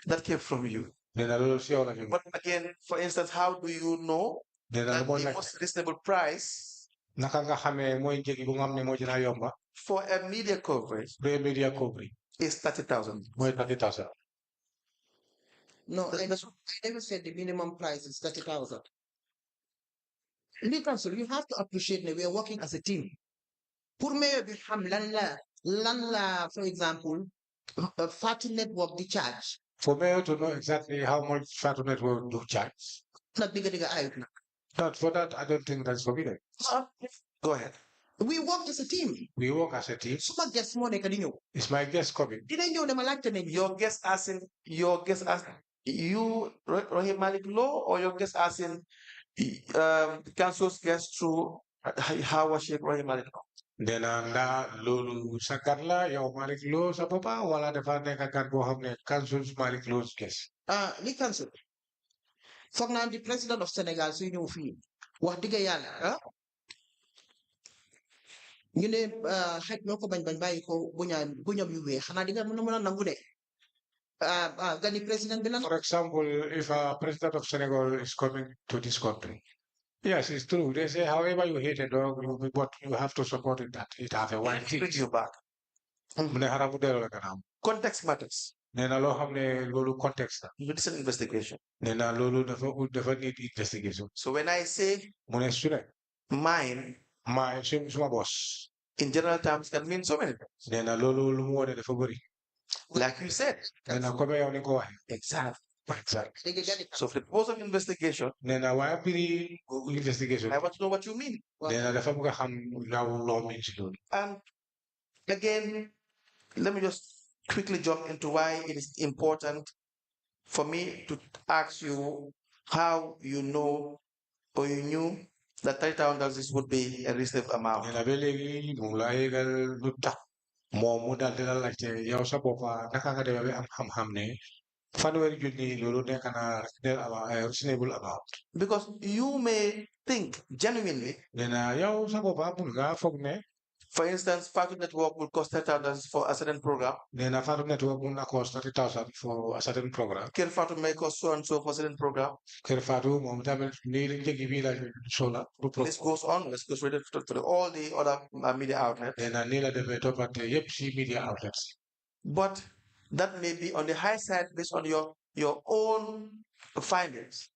That came from you. But again, for instance, how do you know that the most reasonable price for a media coverage is 30,000? No, I never said the minimum price is 30,000. Lead council, you have to appreciate that we are working as a team. Pour me for example, Fatu Network the charge. For me to know exactly how much Fatu Network do charge. Not bigger. Not for that, I don't think that's forbidden. Go ahead. We work as a team. We work as a team. So my guest more than you. It's my guest coming. Didn't you never like the name? Your guest asking you, Rohey Malick Lowe, or your guest asking the council's guest through how was she Rohey Malick Lowe? Then lulu sakarla yow Malick Lowe sa papa wala dafa nekk kan boo xam ne council's Malick Lowe's guest. The council. Foog naa the president of Senegal suy ñëw fii wax dëgg yàlla ñu ne xaj ñoo ko bañ bàyyi ko buñam yu weex xanaa di nga mën a nangu de gani president bi lan. For example, if a president of Senegal is coming to this country, yes, it's true. They say, however you hate a dog, but you have to support it that it have a white Brings you back. Context matters. Context. You need an investigation. Need investigation. So when I say mine, my boss, in general terms, can mean so many things. Like you said. Exactly. So for the purpose of investigation, I want to know what you mean. And again, let me just quickly jump into why it is important for me to ask you how you know or you knew that $30,000 would be a reasonable amount. Because you may think genuinely, for instance, Fatu Network will cost $30,000 for a certain program. Fatu Network will cost $30,000 for a certain program. Fatu may cost so and so for a certain program. This goes on. Let's go straight to all the other media outlets. But that may be on the high side based on your own findings.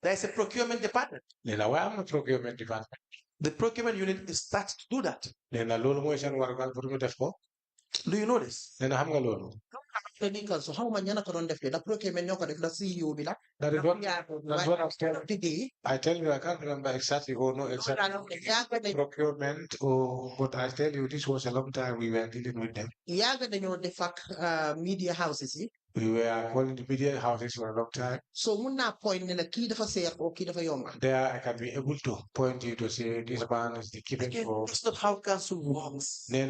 There is a procurement department. The procurement unit is tasked to do that. Do you know this? Technical, so how many ko don def da procurement ñoko def da CEO bi la. That is what I'm telling. I tell you, I can't remember exactly or no exactly procurement or, but I tell you, this was a long time we were dealing with them. Yaga dañoo def ak media houses yi. We were calling the media houses for a long time. So mun naa point ne la kii dafa seer o kii dafa yomba. There I can be able to point you to say this man is the keeping for. That's not how council works. That's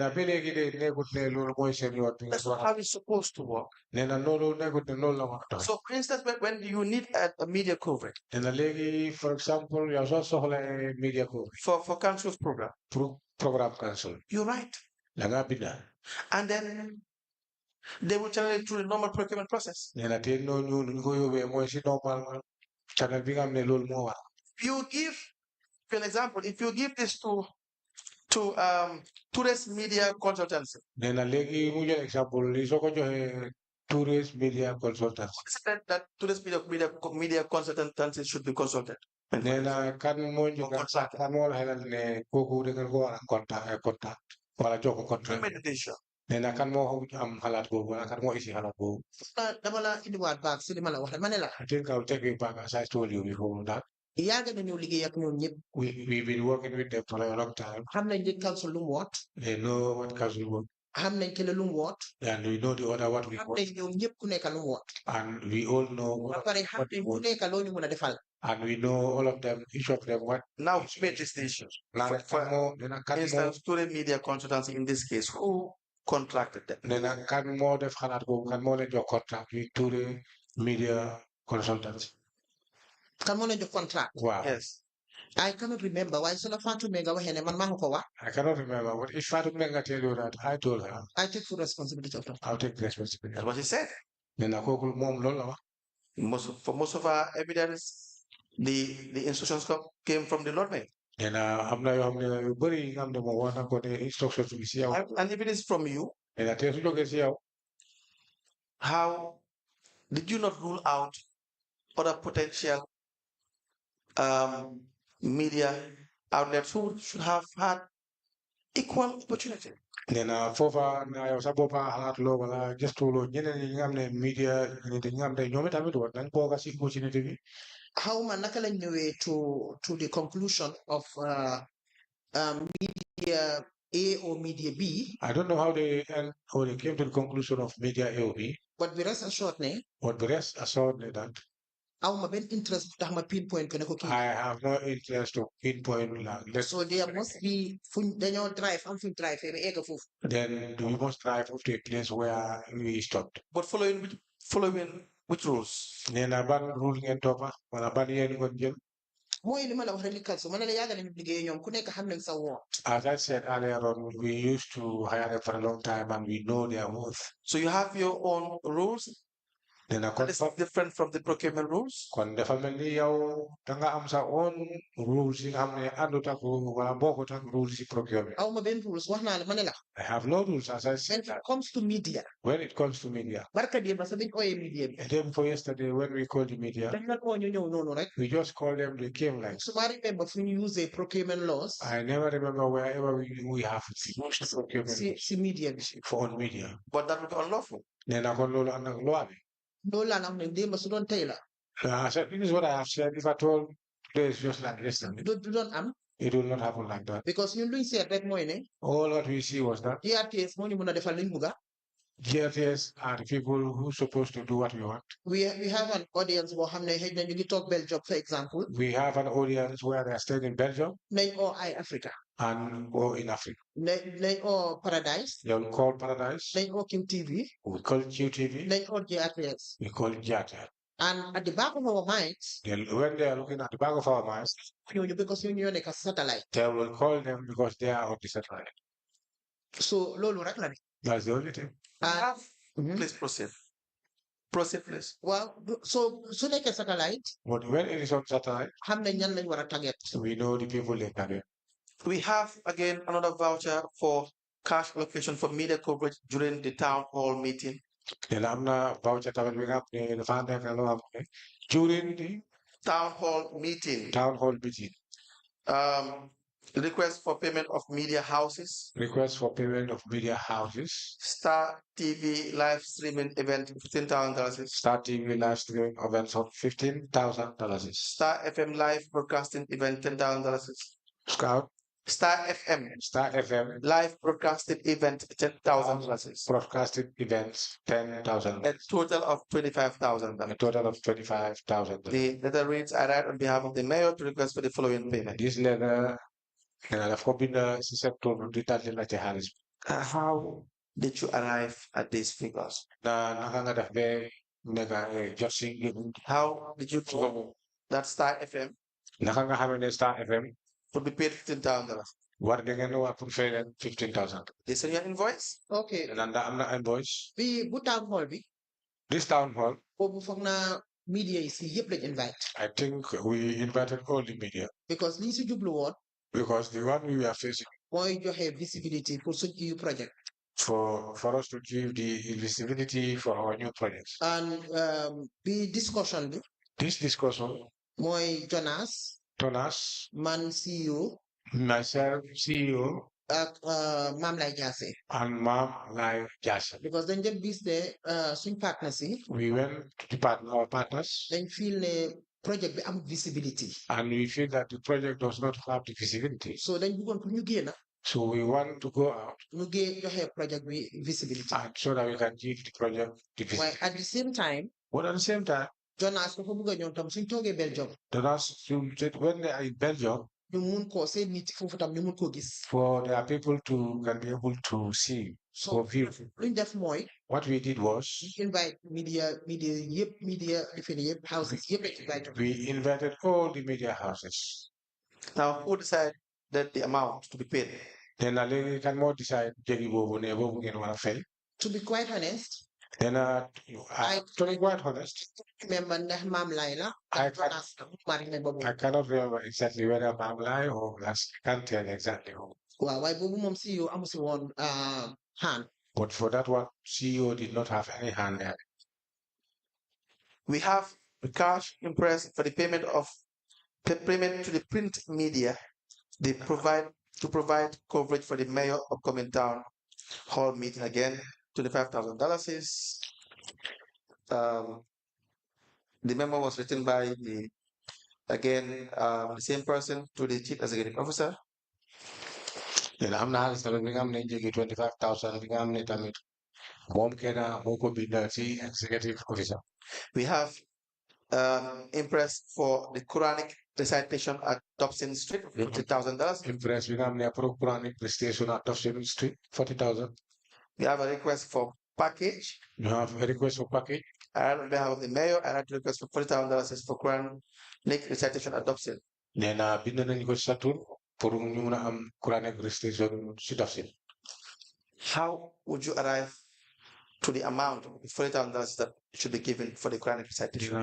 not how it's supposed to work. So, for instance, when you need a media coverage, for example, you also have a media coverage for council's program, program council. You're right. And then they will channel it through the normal procurement process. You give, for example, if you give this to tourist media consultancy. Tourist media consultancy. That tourist media consultancy should be consulted. Meditation. Dama la indiwaat baag si li ma la wax ma ne la. I think I'll take it back as I told you before that. Yàgg nañu liggéey ak ñoom ñëpp. We've been working with them for a long time. Xam nañ li council lu mu woot. They know what council work. Xam nañ kële lu mu woot. And we know the other what we Xam want. nañ ñoom ñëpp ku nekk lu mu woot. And we all know ba pare xam nañ ku nekk loo ñu mën a defal. And we know all of them, each of them what. Now make this decision. For instance, tourist media consultancy in this case, who contracted them? Then can more def xalaat boobu kan moo leen jox contract with tourist media consultancy. Kan moo leen jox contract. Wow. Yes. I cannot remember why so la Fatou Menga waxee ne man maa ko wax. I cannot remember, but if Fatou Menga tell you that, I told her. I take full responsibility of that. I'll take the responsibility. That's what she said. Then I call mom lola. For most of our evidence, the instructions came from the Lord Mayor. Then I'm the one got the instructions to see how. And if it is from you, And I tell you how did you not rule out other potential media outlets who should have had equal opportunity? Then fofa na yo sabopa halat lo wala just to lo ñeneen ñi nga xam ne media ñi nga xam ne ñoom tamit war nañ bokk ci opportunity bi. How man naka lañ ñëwee to the conclusion of media A or media B. I don't know how they came to the conclusion of media A or B. But we rest assured ne. But the rest assured that. Awma benn interest tax ma pinpoint ko ne ko kii. I have no interest to pinpoint like. So there must be dañoo drive am fuñ drive ba egg foofu. Then we must drive to a place where we stopped. But following which rules? Nena ban rule ngeen toppa wala ban yéen ko jël. Mooy li ma la wax rek li kalsu ma ne la yàgg nañu liggéey ñoom ku nekk xam nañ sa woot. As I said earlier on, we used to hire them for a long time and we know their worth. So you have your own rules? That is different from the procurement rules? Kon dafa mel ni yow danga am sa own rules yi nga xam ne àndut ak wala bokkut ak rules yi procurement. Awma benn rules wax naa la ma ne la. I have no rules as I said. When it comes to media. When it comes to media. Barka démb sa biñ ooyee media bi. The day before yesterday when we called the media. Dañ la oo ñu ñëw noonu rek. We just called them, they came like. So I remember fu ñu use procurement laws. I never remember wherever we have procurement. Si media bi. For on media. But that would be unlawful. Nee na kon loolu ànd ak loi bi. No la na ne démb su doon tey la. So this is what I have said. If I told today is just like yesterday. Du doon am. It will not happen like that. Because ñun luñ seet rek mooy ne. All what we see was that. GRTS moo ñu mën a defal luñ bugga. GRTS are the people who are supposed to do what we want. We have an audience boo xam ne xëy na ñu ngi toog Belgium for example. We have an audience where they are staying in Belgium. Nañ oo ay Africa. And or in Africa. Nañ oo Paradise. They will call Paradise. Nañ oo QTV. We call it QTV. Nañ oo GRTS. We call it GRTS. And at the back of our minds, when they are looking at the back of our minds, because you know like a satellite. They will call them because they are on the satellite. So lolo rek la. That's the only thing. Please proceed. Proceed, please. Well, so like a satellite. But when it is on satellite, xam nañ ñan lañ war a target. We know the people they target. We have again another voucher for cash allocation for media coverage during the town hall meeting. Then I'm not voucher tamit bi nga xam ne dafa nekk loo xam ne during the town hall meeting. Town hall meeting. Request for payment of media houses. Request for payment of media houses. Star TV live streaming event, $15,000. Star TV live streaming events of $15,000. Star FM live broadcasting event, $10,000. Scout. Star FM. Star FM. Live broadcasting event, $10,000. Broadcasting events, $10,000. A total of $25,000. A total of $25,000. The letter reads, I write on behalf of the mayor to request for the following payment. This letter, how did you arrive at these figures? How did you know that Star FM would be paid $15,000? What they can know for 15,000. They send you an invoice? Okay. And I'm not invoice. Bi bu town hall bi. This town hall. Boobu foog naa media yi si yëpp lañ invite. I think we invited all the media. Because li si jublu woon. Because the one we are facing. Mooy joxe visibility pour suñ EU project. For us to give the visibility for our new projects. And bi discussion bi. This discussion. Mooy Jonas. Man CEO. Myself, CEO. Ak Mam Lai Jasseh. And Mam Lai Jasseh. Because dañ dem bis de suñ partners yi. We went to our partners. Dañ feel ne project bi am visibility. And we feel that the project does not have the visibility. So dañ bëggoon pour ñu génn. So we want to go out. Ñu joxe project bi visibility. And so that we can give the project the visibility. At the same time. But at the same time. Jonas dafa bëgg a ñëw tam suñ toogee Belgium. Jonas, when they are in Belgium. ñu mun koo seen nit foofu tam ñu mun koo gis. For their people to can be able to see. So view. luñ def mooy. What we did was. Invite media houses yëpp. We invited all the media houses. Now who decided that the amount to be paid? Then I can more decide To be quite honest. Then to be quite honest. Remember ndax Mam Lai la. I cannot remember exactly whether Mam Lai or I can't tell exactly who. Waaw waaye boobu moom CEO amu si woon hand. But for that one, CEO did not have any hand there. We have the cash impressed for the payment to the print media. They provide coverage for the mayor upcoming town hall meeting again. $25,000. The memo was written by the same person to the chief executive officer. I'm not $25,000. Executive officer. We have impressed for the Quranic recitation at Dobson Street, $50,000. Impressed with Quranic recitation at Dobson Street, $40,000. We have a request for package. You have a request for package. And on behalf of the mayor, I had to request for $40,000 for Quranic recitation at Dobson. Then Quranic recitation Dobson. How would you arrive to the amount of $40,000 that should be given for the Quranic recitation?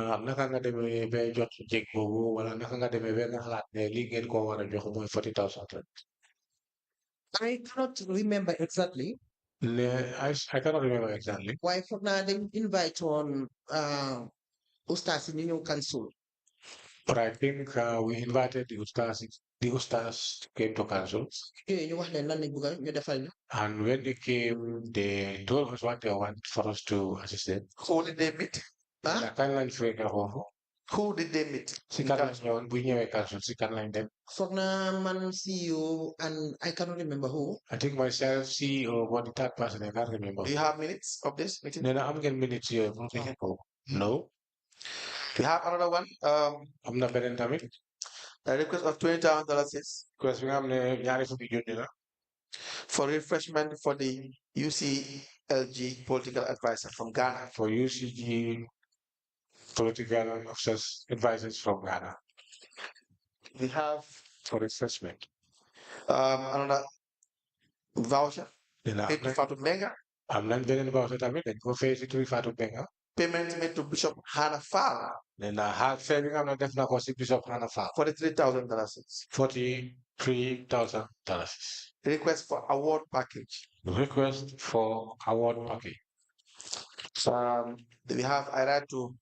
I cannot remember exactly. I cannot remember exactly. Why for now they invite on Ustaz in the new council. But I think we invited the Ustaz came to council. And when they came, they told us what they want for us to assist them. Who did they meet? Who did they meet? Man CEO and I cannot remember who. I think myself, CEO, what the third person, I can't remember. Do you have minutes of this meeting? No, I'm getting minutes here. No. We have another one. I'm not betting on it. A request of $20,000 for refreshment for the UCLG political advisor from Ghana. For UCG political officers advisors from Ghana. We have for refreshment. Another voucher. Paid to Fatou Benga. I'm not getting about it. I'm go face it to Fatou Benga. Payment made to Bishop Hannah Fall. Then I have saving. I'm not definitely Bishop Hannah Fall. $43,000. $43,000. Request for award package. Request for award package. We have I had to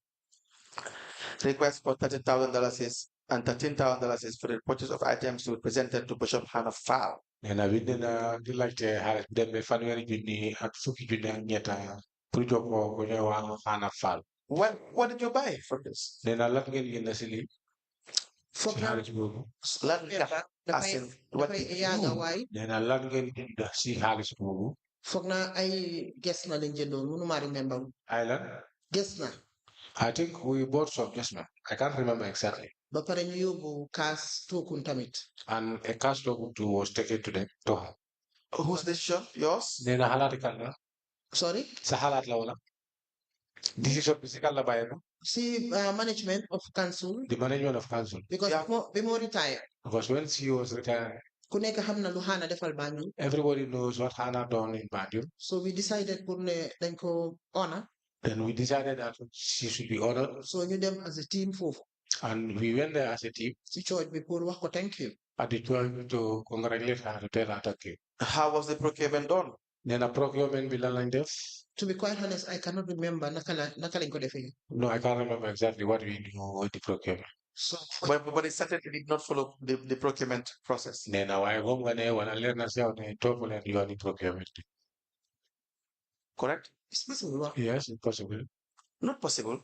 request for $30,000 and $13,000 is for the purchase of items to be presented to Bishop Hannah Fall. Nena winde na di laajte xaalis dembe fanweeri junni ak fukki junni ak ñetta pour jox ko ko ñuy wax Hannah Fall. What did you buy for this? Nena lan ngeen yënda si lii foog si naa xaalis boobu. Lan nga as in what dafay yaaga waay Nena lan ngeen yënda si xaalis boobu. foog naa ay ges na lañ jëndoon mënuma remember Ay lan. ges na I think we bought some just now. I can't remember exactly. ba pare ñu yóbbu kaas tookun tamit And a cash token too was taken to them to her. whose decision? Yours? Nena halaat kan la. sorry Sa halaat la wala. Decision bi si kan la bàyyi ko. si management of council The management of council. because Yeah. bi moo retire Because when she was retired, ku nekk xam na lu Hannah defal Banjul everybody knows what Hannah done in Banjul. so we decided pour ne dañ ko honor Then we decided that she should be honored. so ñu dem as a team foofu And we went there as a team si church bi pour wax ko thank you at the church to congratulate her to tell her thank you. How was the procurement done? Then a procurement bi lan lañ def. to be quite honest I cannot remember naka lañ ko defee No, I can't remember exactly what we do with the procurement. so But it certainly did not follow the procurement process. Nena waaye moom nga ne wala leer na sew ne topp leen yoon yi procurement. Correct? it's possible Yes, it's possible. Not possible.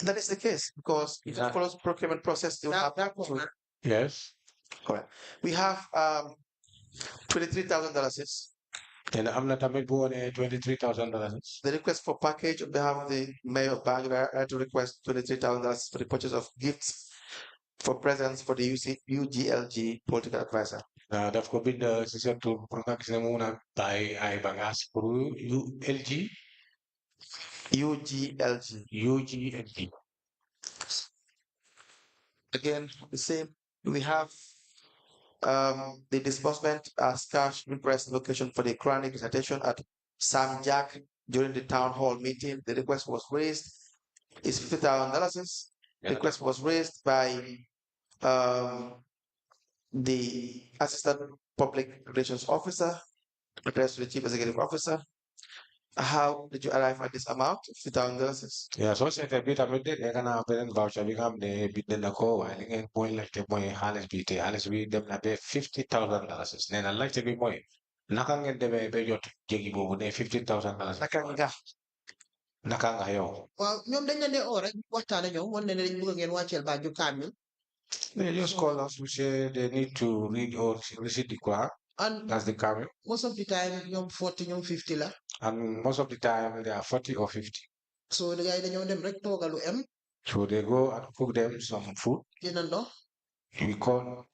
That is the case because if it follows procurement process, you have to. Yes. Correct. We have $23,000. Then am na tamit bu wone $23,000. The request for package on behalf of the mayor of Banjul, I had to request $23,000 for the purchase of gifts for presents for the UGLG political advisor. Daf ko bind si sa tur pour nga gis ne mu mun a bàyyi ay bagages pour ULG. UGLG. UGLG. Again, the same. We have the disbursement as cash request location for the chronic recitation at Sam Jack during the town hall meeting. The request was raised. It's $50,000. The request was raised by the assistant public relations officer, addressed to the chief executive officer. How did you arrive at this amount, $50,000? Yeah, so seetee bi tamit de nekk na beneen voucher bi nga xam ne bind na ko waaye li ngeen mooy laajte mooy xaalis bi te xaalis bi dem na ba $50,000. Nee na laajte bi mooy naka ngeen demee ba jot jégi boobu ne $50,000. Naka nga yow. waaw ñoom dañ leen di oo rek waxtaan ak ñoom wan ne dañ bëgg ngeen wàcceel Banjul kaamil They just call us to say they need to read or receive the Quran. and That's the camel. most of the time ñoom 40 ñoom 50 la And most of the time they are 40 or 50. so the guy dañoo dem rek toogalu em So they go and cook them some food. jënd ndox We call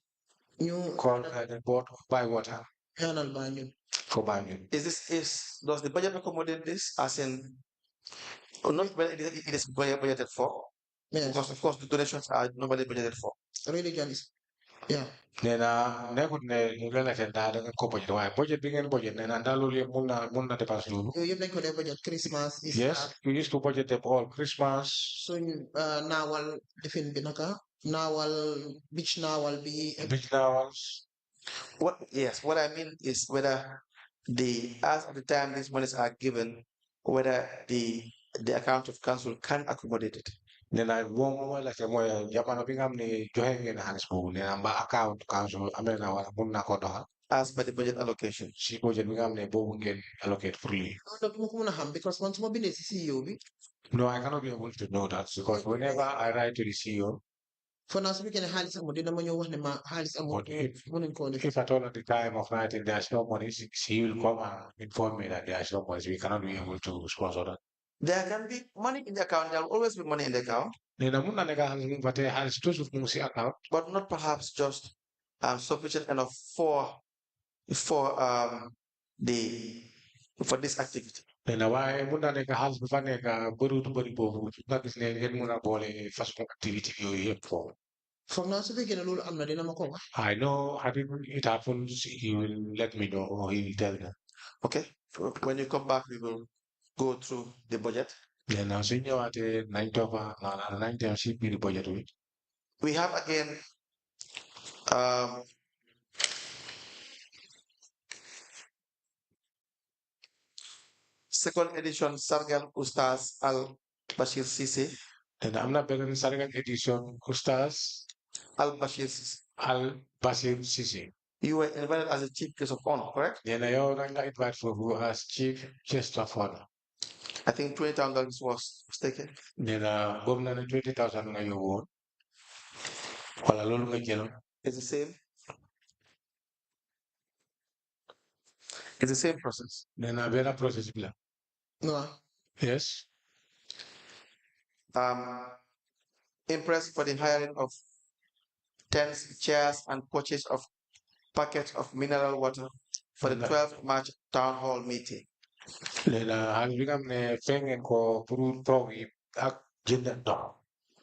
the board buy water ñaanal Banjul for Banjul. Does the budget accommodate this as in, or not whether it is budgeted for? yes Because of course the donations are normally budgeted for. religion is yeah Nee na nekkut ne ñu leen leen daal da ngeen ko budget waaye budget bi ngeen budget nee na daal loolu yëpp mun na dépasse loolu. yooyu yëpp dañ ko def budget Christmas Yes, we used to budget them all Christmas. suñ naawal defin bi naka naawal beach naawal bi Beach hours. What I mean is whether as of the time these monies are given, whether the account of council can accommodate it. Nee na moom mooy laajte mooy jamono bi nga xam ne joxe ngeen xaalis boobu nee na mbaa account council amee na wala mun na ko doxal. As per the budget allocation. Si budget bi nga xam ne boobu ngeen allocate pour lii. loolu duma ko mën a xam because man su ma bindee si CEO bi No, I cannot be able to know that because whenever I write to the CEO, fo naa su fekkee ne xaalis amul dina ma ñëw wax ne ma xaalis amul But if- mënuñ koo def if at all at the time of writing there's no money, he will come and inform me that there's no money. We cannot be able to sponsor that. There can be money in the account. There will always be money in the account, Nee na mun na nekk xaalis mu ba tey xaalis toujours mu ngi si account. but not perhaps just sufficient enough for this activity. Nee na waaye mun na nekk xaalis bu fa nekk bëriwul bëri boobu nga gis ne ngeen mun a boole façon activité yooyu yëpp foofu. foog naa su fekkee ne loolu am na dina ma ko wax I know how it happens. He will let me know or he will tell me. Okay. When you come back, we will go through the budget. Nee na su ñëwaatee nañ dem si biir budget bi. We have again second edition Sargal Ustaz Al Bashir Sise. Nee na am na beneen sargal édition Oustaz Al-Bashir Sisi. Al-Bashir Sisi. You were invited as a chief guest of honor, correct? Then I invite for who as chief guest of honor. I think $20,000 was taken. Then governor 20,000 na you won. Wala lolu nga jël. It's the same. It's the same process. Then better process bila. No. Yes. Impressed for the hiring of tents, chairs, and purchase of packets of mineral water for the 12th March town hall meeting. Then hal bi nga ne fengen ko pour toog yi ak jënd ndox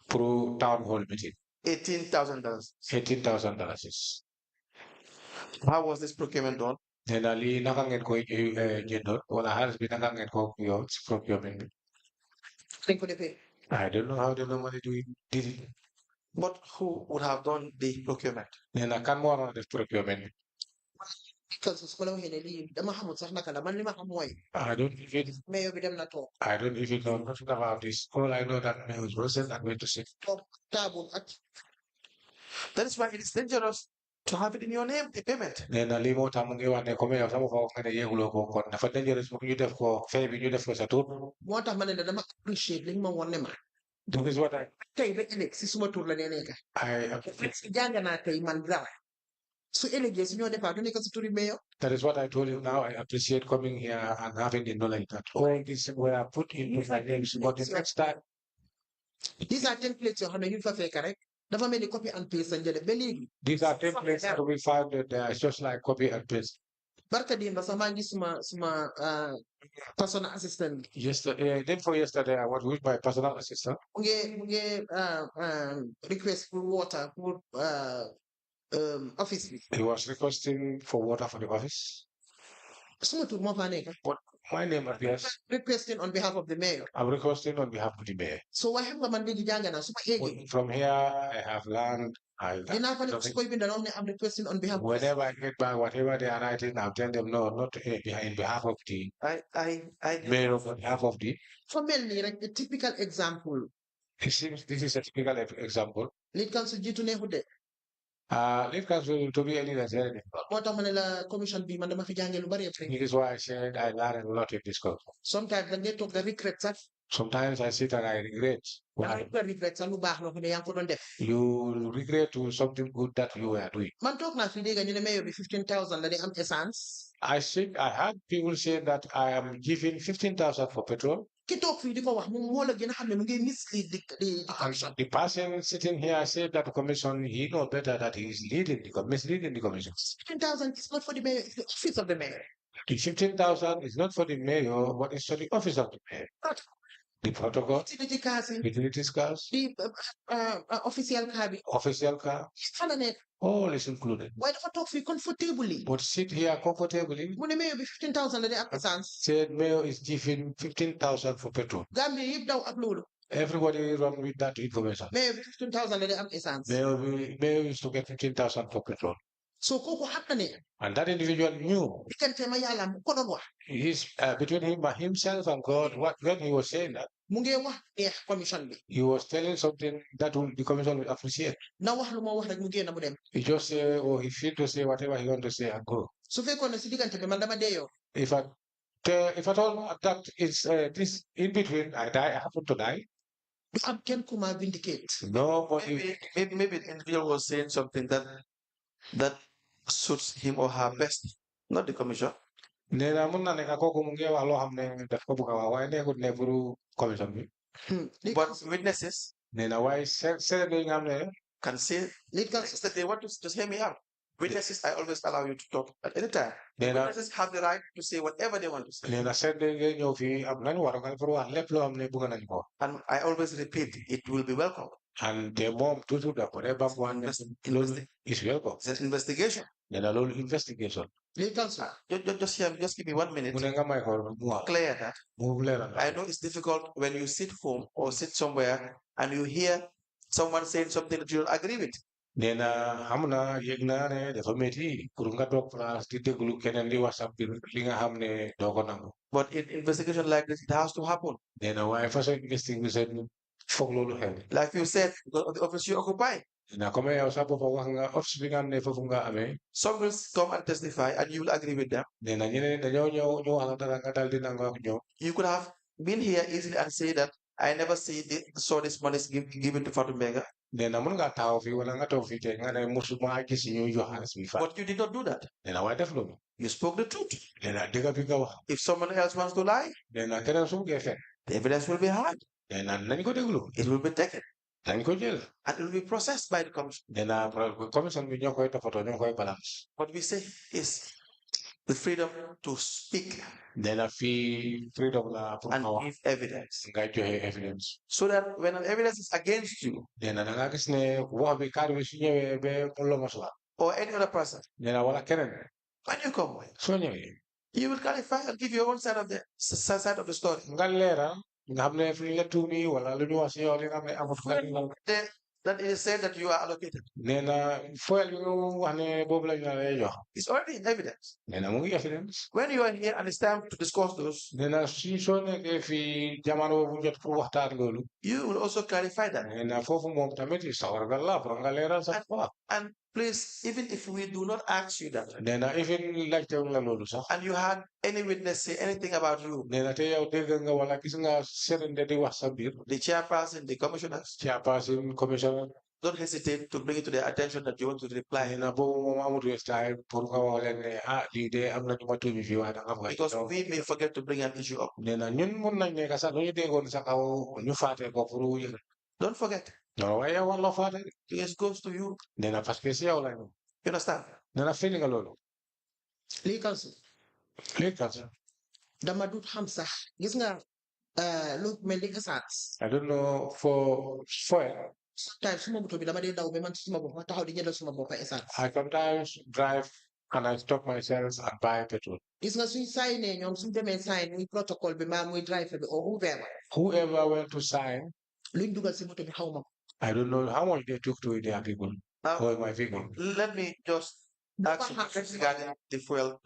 pour town hall meeting. $18,000. $18,000. How was this procurement done? Then ali naka ngeen koy jëndoon wala xaalis bi naka ngeen ko yow ci procurement bi. Think for the pay. I don't know how they normally did it. But who would have done the procurement? Then kan moo waroon def procurement bi. Because it's going to be dama xamul sax naka la man li ma xam mooy I don't even mayor bi dem na toog know nothing about this. All I know that I was present and went to see. toog table ak That is why it is dangerous to have it in your name, the payment. Then lii moo tax mu ngi wax ne comme yow sama ko nga ne yéeguloo ko kon dafa dangerous pour ñu def ko fay bi ñu def ko sa tur. moo tax ma ne la dama appreciate li nga ma woon ne ma This is what tey ba ëllëg si suma tur la nee nekka jàng naa tey man dara su ëllëgee su ñoo defaa du nekk si turi mayor that is what I told you now. I appreciate coming here and having the knowledge that all these were put into my names. But the next time, these are templates yoo xam ne ñu fa fekk rek dafa mel ni copy and paste sa njële ba léegi these are templates that we found that they are just like copy and paste. barka dimba sax maa ngi suma personal assistant Yesterday, then for yesterday, I was with my personal assistant. mu ngi request for water for office bi He was requesting for water for the office. suma tur moo fa nekk But my name appears. requesting on behalf of the mayor I'm requesting on behalf of the mayor. so waaye xam nga man léegi jàng naa su ma eegee From here, I have learned. dinaa fa ne su koy bind ne I'm requesting on behalf of Whenever I get back, whatever they are writing, I'll tell them no, not in behalf of the mayor, on behalf of the. fa mel nii rek a typical example It seems this is a typical example. lead council jiitu neexut de Lead council to be a leader is very difficult. moo tax ma ne la commission bi man dama fi jàngee lu bari This is why I said I learned a lot in this course. sometimes da ngay toog nga regret sax Sometimes I sit and I regret. nga regret sax lu baax loo xam ne yaa ngi ko doon def You regret to something good that you were doing. man toog naa fi dégg ñu ne mayor bi 15,000 la di am essence I had people say that I am giving 15,000 for petrol. ki toog fii di ko wax moom moo la gën a xam ne mu ngi mislead di And the person sitting here said that the commission, he knows better that he is misleading the commission. 15,000 is not for the mayor, it's the office of the mayor. The 15,000 is not for the mayor, but it's for the office of the mayor. The protocol, Utility cars, utilities cars, the official car bi official car, fa la nekk all is included. waaye dafa toog fii comfortably But sit here comfortably. mu ne mayor bi 15,000 la di am essence Said mayor is giving 15,000 for petrol. Gambia yëpp daw ak loolu Everybody run with that information. mayor bi 15,000 la di am essence Mayor used to get 15,000 for petrol. so kooku xam na ne And that individual knew diggante ma yàlla mu ko doon wax he's between himself and God. When he was saying that, mu ngi wax neex commission bi he was telling something that the commission will appreciate. na wax lu ma wax rek mu génn mu dem He just say, or he feel to say whatever he want to say and go. su fekkoon ne si diggante bi man dama deeyoo If at all that is this in between, I happen to die. du am kenn ku ma vindicate Nobody. Maybe the individual was saying something that suits him or her best, not the commission. Nee na mun na nekk kooku mu ngi wax loo xam ne daf ko bëgg a wax waaye nekkut ne pour commission bi. But witnesses Nee na waaye seede yi nga xam ne can say that they want to just hear me out. Witnesses, I always allow you to talk at any time. nee na Witnesses have the right to say whatever they want to say. nee na seede yi ñëw fii am nañu war a pour wax lépp loo xam ne bëgg nañu ko. And I always repeat, it will be welcome. And te moom toujours da ko dee bam wax ne loolu is welcome. It's an investigation. Nee na loolu investigation. lead council Just give me 1 minute Mu ne nga may ko mu wax clear that. mu leeral. I know it's difficult when you sit home or sit somewhere and you hear someone saying something that you don't agree with. Nee na xam naa yëg naa ne dafa métti pour nga toog place di déglu keneen di wax sa biir li nga xam ne doo ko nangu. But in investigation like this, it has to happen. Nee na waaye façon investigation foog loolu xew. Like you said, because of the office you occupy. Na kome yow sa bopp wax nga office bi nga xam ne foofu nga amee. Some will come and testify, and you will agree with them. Nee na ñeneen dañoo ñëw ñu wax la dara nga dal di nangoo ak ñoom. You could have been here easily and say that I never saw this money given to Fatou Mbengue. Nee na mën ngaa taxaw fii wala nga toog fii tey nga ne musuma gis ñu jox xaalis bi fa. But you did not do that. Nee na waaye def loolu. You spoke the truth. Nee na dëgg bi nga wax. If someone else wants to lie, Nee na keneen su buggee fen. the evidence will be hard. Nee na nañ ko déglu. It will be taken. Dañ ko jël. And it will be processed by the commission. Nee na commission bi ñoo koy toppatoo ñoo koy balance. What we say is the freedom to speak Nee na fii freedom la pour and nga wax. give evidence. Nga joxe evidence. So that when an evidence is against you Nee na da nga gis ne wax bi kàddu bi su ñëwee ba mu lomos la. or any other person, Nee na wala keneen. when you come, soo ñëwee. you will clarify and give your own side of the story. nga leeral nga xam ne fi la tuumi wala lu ñu wax si yow li nga xam ne amut nga Then that it is said that you are allocated. nee na foyel bi nga wax ne boobu lañ la lay jox. It's already in evidence. nee na mu ngi evidence. When you are here and it's time to discuss those, nee na si soo nekkee fii jamono boobu jot pour waxtaan loolu. you will also clarify that. nee na foofu moom tamit sawar nga la pour nga leeral sax wax. And please, even if we do not ask you that, nee na even laajte la loolu sax. and you had any witness say anything about you, nee na te yow dégg nga wala gis nga serende di wax sa biir. the chairperson, the commissioners, chairperson commissioner. don't hesitate to bring it to their attention that you want to reply. nee na boobu moom amut waste time pour nga wax leen ne lii de am na ñu ma tuubi fii waaye da nga Because we may forget to bring an issue up. nee na ñun mun nañ nekk sax lu ñu déggoon sa kaw ñu faate ko pour yëg. Don't forget. non waaye yow wala faate. It goes to you. nee na parce que si yow lañ. You understand? nee na fii nga loolu. lii council lii council. dama dut xam sax gis nga lu mel ni essence. I don't know for fuel. sometimes suma moto bi dama dee daw ba man suma bopp ma taxaw di jëndal suma bopp essence. I sometimes drive and I stop myself and buy petrol. gis nga suñ signé ñoom suñ demee sign muy protocole bi maa muy driver bi or whoever. Whoever went to sign. luñ dugal si moto bi xaw ma ko. I don't know how much they took to their people or my vehicle. Let me just ask you regarding the fuel.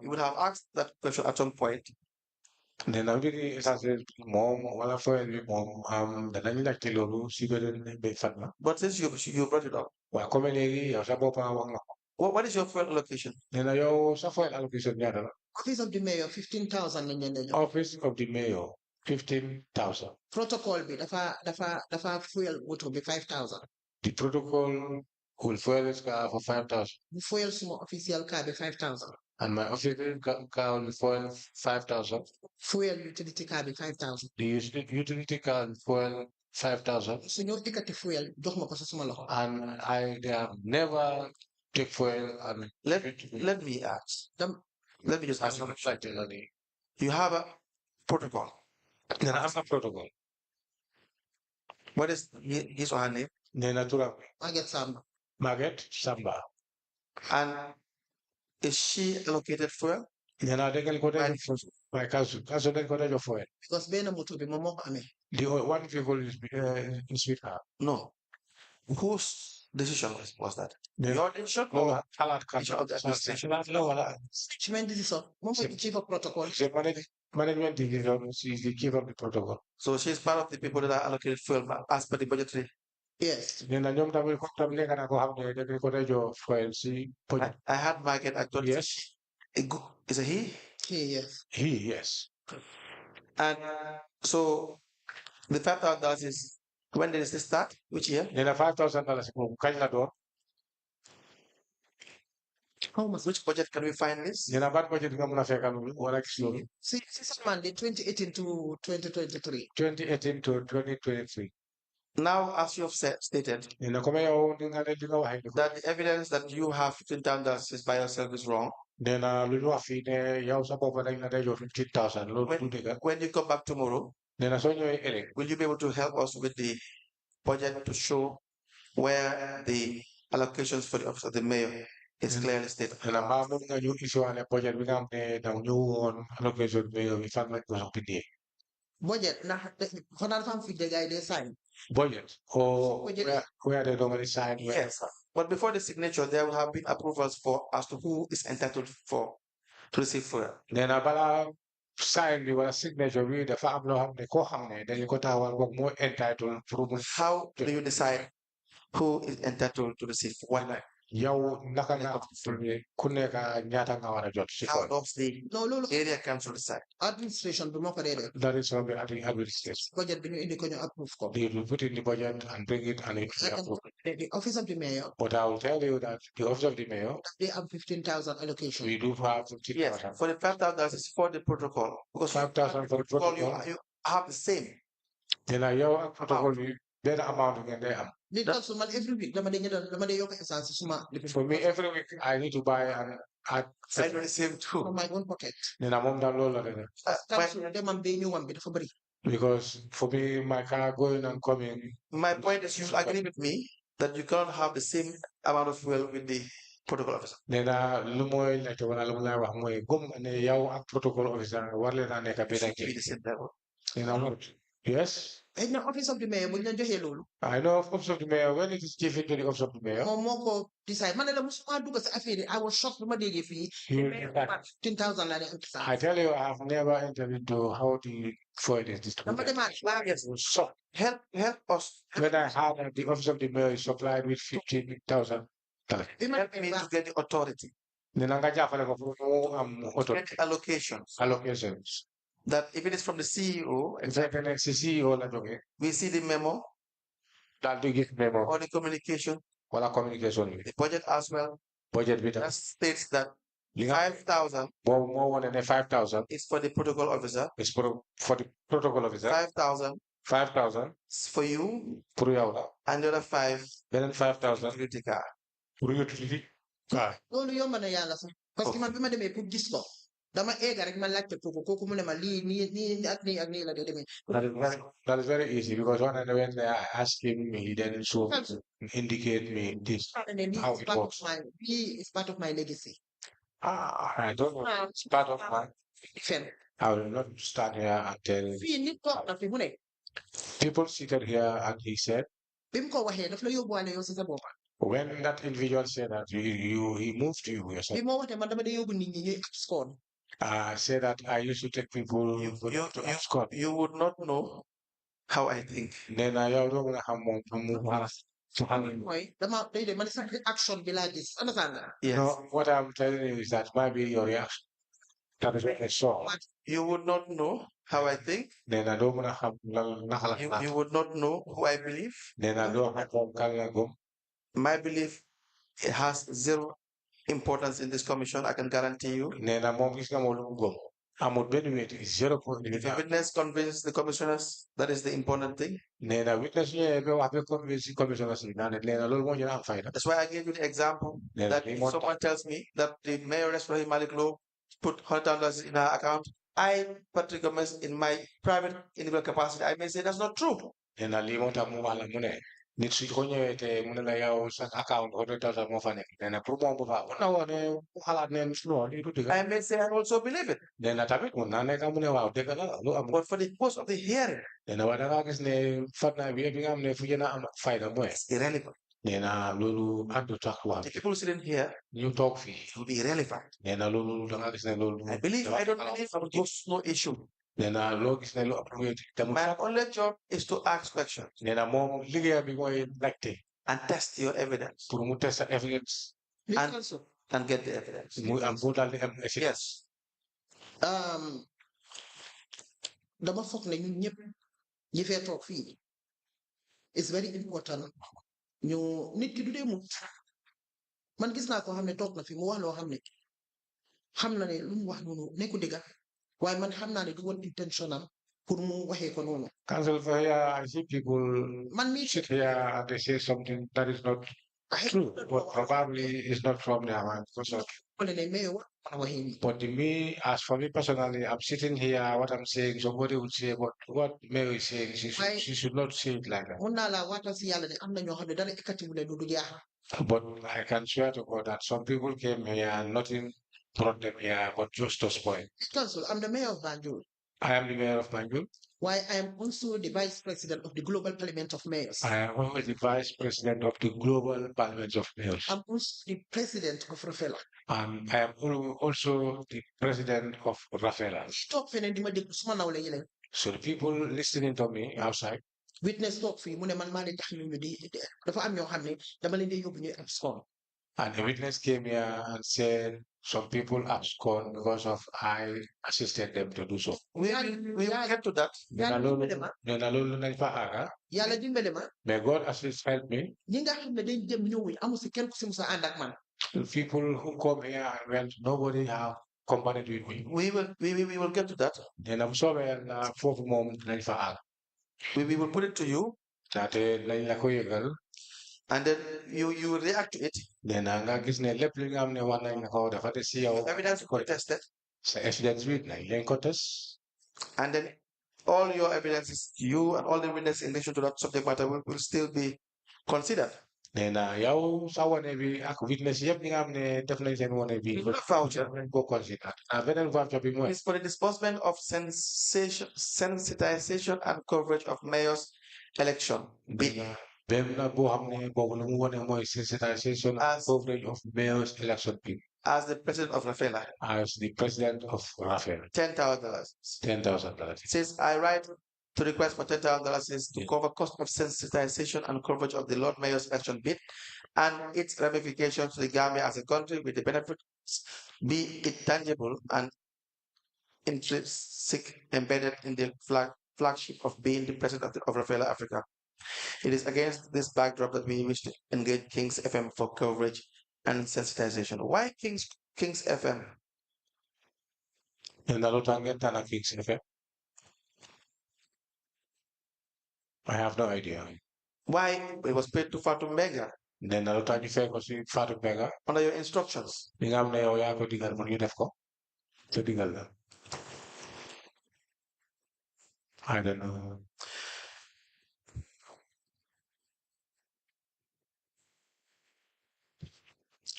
You would have asked that question at some point. Then I'm really excited mom wala fuel bi mom danañ laajte loolu si beneen bay fan la. But since you brought it up, waaw comme léegi yow sa bopp wax nga ko. what is your fuel allocation? nee na yow sa fuel allocation ñaata la. office of the mayor 15,000 lañ leen di jox. office of the mayor 15,000. protocole bi dafa fuel moto bi 5,000. The protocol will fuel its car for 5,000. bu fuel suma official car bi 5,000. And my official car will fuel 5,000. fuel utility car bi 5,000. The utility car will fuel 5,000. su ñëw ikkati fuel jox ma ko sa suma loxo. And they have never take fuel. And let me ask. Let me just ask you. You have a protocol. Then I have a protocol. What is his or her name? Nena Turami. Margaret Samba. Margaret Samba. And is she allocated fuel? Nena they can go there for my cousin. Cousin they go there for fuel. Because benn moto bi moom moo ko amee. The one vehicle is with her. No. Whose decision was that? The Your decision no, or Alat decision of the administration? Management decision. Moom mooy chief of protocol. The management division is the chief of the protocol. So she's part of the people that are allocated fuel as per the budgetary. Yes. Nena ñoom tamit ko tam nekk na ko xam ne dañ ko day jox fuel si budget. I had Margaret. I thought Yes. Is it he? Yes. Yes. And so the $5,000 is, when did this start? Which year? Nena $5,000 ko kañ la doon. How much? Which budget can we find this? Nena ban budget nga mën a fekk loolu wala gis loolu. Since Monday 2018 to 2023. 2018 to 2023. Now, as you have stated, Nena comme yow di nga waxee. that the evidence that you have $15,000 is by yourself is wrong. Nena lu ñu wax fii ne yow sa bopp dañ la day jox 15,000 loolu du dëgg. When you come back tomorrow, Nena soo ñëwee ëllëg. will you be able to help us with the budget to show where the allocations for the office of the mayor is clearly stated? Nena mbaa mën nga ñu isuwaale budget bi nga xam ne daw ñu woon allocation mayor bi fan lañ ko sax bindee. Budget na xanaa dafa am fi dégay day sign. Budget or where they normally sign. Yes, but before the signature, there will have been approvals for as to who is entitled to receive fuel. Nena bala sign bi wala signature bi dafa am loo xam ne koo xam ne dañu ko taxawal boog moo entitled pour mu. How do you decide who is entitled to receive what? yow naka nga ku nekk ñaata nga war a jot si How tool. does the area council decide? Administration bi moo ko dee def. That is from the administration. Budget bi ñu indi ko ñu approve ko. They will put in the budget and bring it and it will be approved. The office of the mayor, But I will tell you that the office of the mayor, they have 15,000 allocation. we do have Yes, 15,000. for the $5,000 is for the protocol. Because 5,000 for the protocol. you have the same. Then I yow ak protocol bi benn amount ngeen day am. Nit also man every week dama dee yokk essence suma. For me, every week I need to buy and add. I do the same too. From my own pocket. Then I'm down low la def. Council dem am bay ñëwam bi dafa bëri. Because for me, my car going and coming. My point is, you agree with me that you cannot have the same amount of fuel with the protocol officer. Nee na lu mooy laajte wala lu mu lay wax mooy gëm ne yow ak protocol officer war leen a nekk It benn should be kii. the same level. You know what? Yes. Xëy na office of the mayor bu ñu leen joxee loolu. I know of office of the mayor when it is given to the office of the mayor. Moom moo ko decide man ne la musuma dugg si affaire yi I was shocked bu ma déggee fii. You- 15,000 laa dee am I tell you, I have never entered into how the fuel is dama distributed. demaat So Help us. when I heard that the office of the mayor is supplied with 15,000, bi ma Help me to get the authority, then nga jàppale ko pour mu am get allocations. allocations. That if it is from the CEO, In fact, the CEO la jógee we see the memo daal di gis memo or the communication, wala communication bi the budget as well. budget bi tam That states that li nga 5,000 boobu moo wane ne 5,000 is for the protocol officer, is for the protocol officer. 5,000 5,000 is for you, pour yow la and the other 5 beneen 5,000 utility car. pour utility car. loolu yomb na yàlla sax parce que man bi ma demee pour gis ko dama eega rek ma laajte kooku mu ne ma lii nii ak nii la dee demee. That is very easy because when they ask him, he then show indicate me this And then how this it is works. part of my legacy. I don't know. It's part of my. Fen I will not stand here and tell fii nit toog na fi mu ne people seated here and he said bi mu ko waxee daf la yóbbuwaale yow si sa bopp. when that individual said that he moved you yourself. bi moo waxee man dama dee yóbbu nit ñi ñuy abscond. Say that I used to take people to escort. You would not know how I think. Then I don't know how much. mooy dama day de man sax action bi laa gis understand nga. Yes. No, what I'm telling you is that might be your reaction. That is what I saw. You would not know how I think. Then I don't want to have You would not know who I believe. Then I don't have My belief, it has zero importance in this commission, I can guarantee you. Then I'm always going to go. I'm not going to If a witness convinces the commissioners, that is the important thing. Then I witness commissioners. That's why I gave you the example that if someone tells me that the Mayoress Rohey Malick Lowe put $100 in her account, I, Patrick Gomez, in my private individual capacity, I may say that's not true. Then I leave nit su ko ñëwee te mu ne la yow sa account 100,000 moo fa nekk nee na pour moom bu fa na woon ne xalaat ne non lii du dëgg. I may say I also believe it. nee na tamit mun naa nekk mu ne waaw dëgg la lu am. But for the purpose of the hearing, nee na waaye da ngaa gis ne fatna bi nga xam ne fu jëna am fayda mooy. it's irrelevant. nee na loolu àndu tax wax. The people sitting here ñu toog fii. it will be irrelevant. nee na loolu da ngaa gis ne loolu. I don't believe there's no issue. nee na loo gis ne lu am My only job is to ask questions nee na moom liggéeyam bi mooy laajte. and test your evidence pour mu test evidence. and get the evidence. mu am bu daal di am evidence. Yes. Dama foog ne ñun ñëpp ñi fee toog fii it's very important ñu nit ki du dee mu man gis naa ko xam ne toog na fi mu wax loo xam ne xam na ne lu mu wax noonu nekku dëgga waaye man xam naa ne du woon intentional pour mu waxee ko noonu. Council for here, I see people Man me sit here and they say something that is not true, but probably is not from their mind. But me, as for me personally, I'm sitting here, what I'm saying, somebody would say, but what Mary is saying, she should not say it like that. But I can swear to God that some people came here and nothing brought them here, but just to spoil. Council, I'm the mayor of Banjul. I am the mayor of Banjul. Why I am also the vice president of the Global Parliament of Mayors. I am always the vice president of the Global Parliament of Mayors. I'm also the president of Rafela. And I am also the president of Rafela. Stop feneen di ma déglu suma nawle yi leen. So the people listening to me outside, witness toog fii mu ne man maa leen tax ñu di dafa am ñoo xam ne dama leen di yóbbu ñuy abscond. And a witness came here and said some people abscond because of I assisted them to do so. We will get to that. Yàlla dimbale ma. May God assist help me. ñi nga xam ne dañ dem ñëwuñ amu si kenn ku si musa ànd ak man. People who come here and went, nobody have accompanied with me. We will get to that. Then I'm sorry, and for the moment, we will put it to you. And then you will react to it. Then evidence contested. Evidence contest. And then all your evidences, you and all the witnesses in relation to that subject matter will still be considered. Then witness voucher go consider. It's for the disbursement of sensitization and coverage of mayor's election. Sensitization and coverage of mayor's election. As the president of Rafaela. As the president of Rafaela. $10,000. $10,000. Says I write to request for $10,000 to cover cost of sensitization and coverage of the Lord Mayor's election bid and its ramifications to the Gambia as a country, with the benefits, be it tangible and intrinsic, embedded in the flagship of being the president of Rafaela Africa. It is against this backdrop that we wish to engage Kings FM for coverage and sensitization. Why Kings FM? Kings FM. I have no idea. Why it was paid to Fatou Mega? Then the time you was Fatou Mega. Under your instructions. I don't know.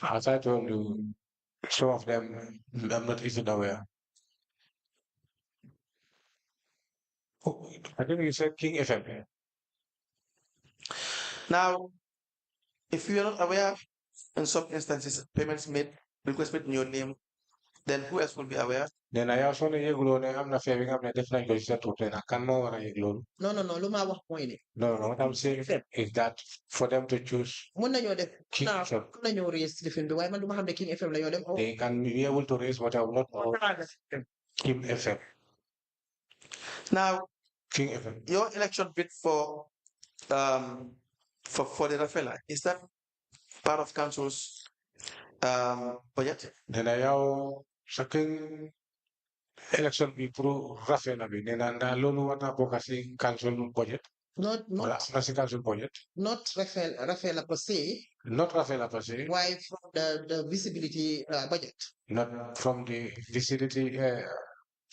As I told you, some of them I'm not even aware. Oh, I think you said King FM. Now, if you are not aware, in some instances, payments made, requests made in your name, then who else will be aware? Then I also know I'm not fair. I'm not definitely going to I can't know what I No. Luma wax point. No, what I'm saying is that for them to choose King FM. They can be able to raise what I will not know. King FM. Now, King FM. Your election bid for the Rafaela, is that part of council's budget? Then I have second election be pro Rafaela be. Then I lolo wana pokasi council budget. Not council budget. Not Rafaela per se. Not Rafaela per se. Why from the visibility budget? Not from the visibility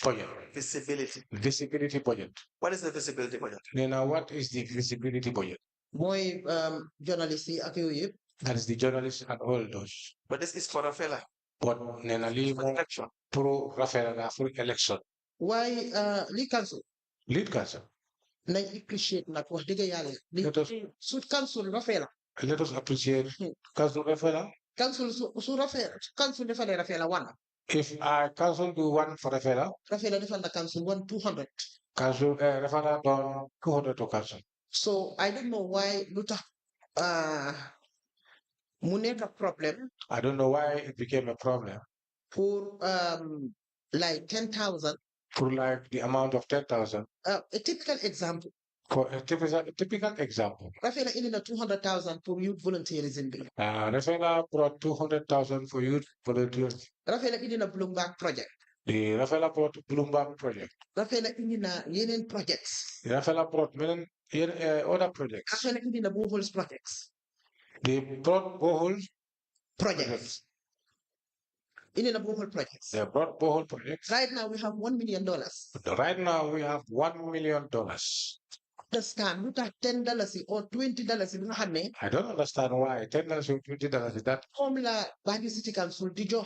budget. Visibility budget. What is the visibility budget? Now, what is the visibility budget? Moi journalist That is the journalists and all those. But this is for Rafaela. But Nenali election. Pro Rafaela for election. Why lead council? Lead council. I appreciate that. Let us council Rafaela. Let us appreciate council Rafaela. Council Rafaela. Council Rafaela one. If I council do one for Rafaela. Rafaela defend the council 200. Council Rafaela done 200 to council. So I don't know why Muneka problem. I don't know why it became a problem. For like 10,000. For like the amount of 10,000. A typical example. For a typical example. Rafaela in 200,000 for youth volunteerism. Rafaela brought 200,000 for youth volunteers. Rafaela in a Bloomberg project. The Rafaela brought Bloomberg project. Rafaela in a Yenin projects. Rafaela brought many other projects. Rafaela in the boreholes projects. They brought borehole projects. In the borehole projects. They brought borehole projects. Right now we have $1 million. Right now we have $1 million. Understand? Look at $10 or $20. I don't understand why $10 or $20 is that. Formula Banjul City Council did you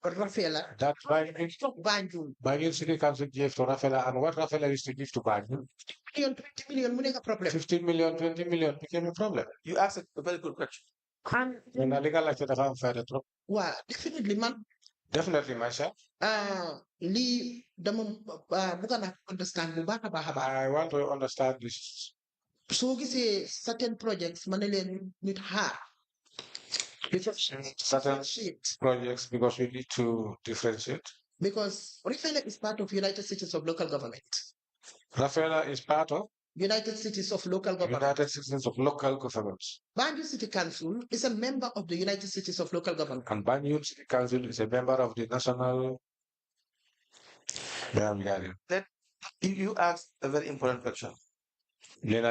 Rafaela? That's Banjul. Banjul City Council gave to Rafaela, and what Rafaela used to give to Banjul? 20 million, make a problem. 15 million, 20 million became a problem. You asked a very good question. And I legal like that. Well, definitely, man. Definitely, myself. Lee, I want to understand this. So gisee certain projects ma ne leen nit xaar Certain sheet projects because we need to differentiate. because Rafela is part of United Cities of Local Government. Rafaela is part of United Cities of Local Government. United Cities of Local Governments. Banjul City Council is a member of the United Cities of Local Government. And Banjul City Council is a member of the National. That you asked a very important question. In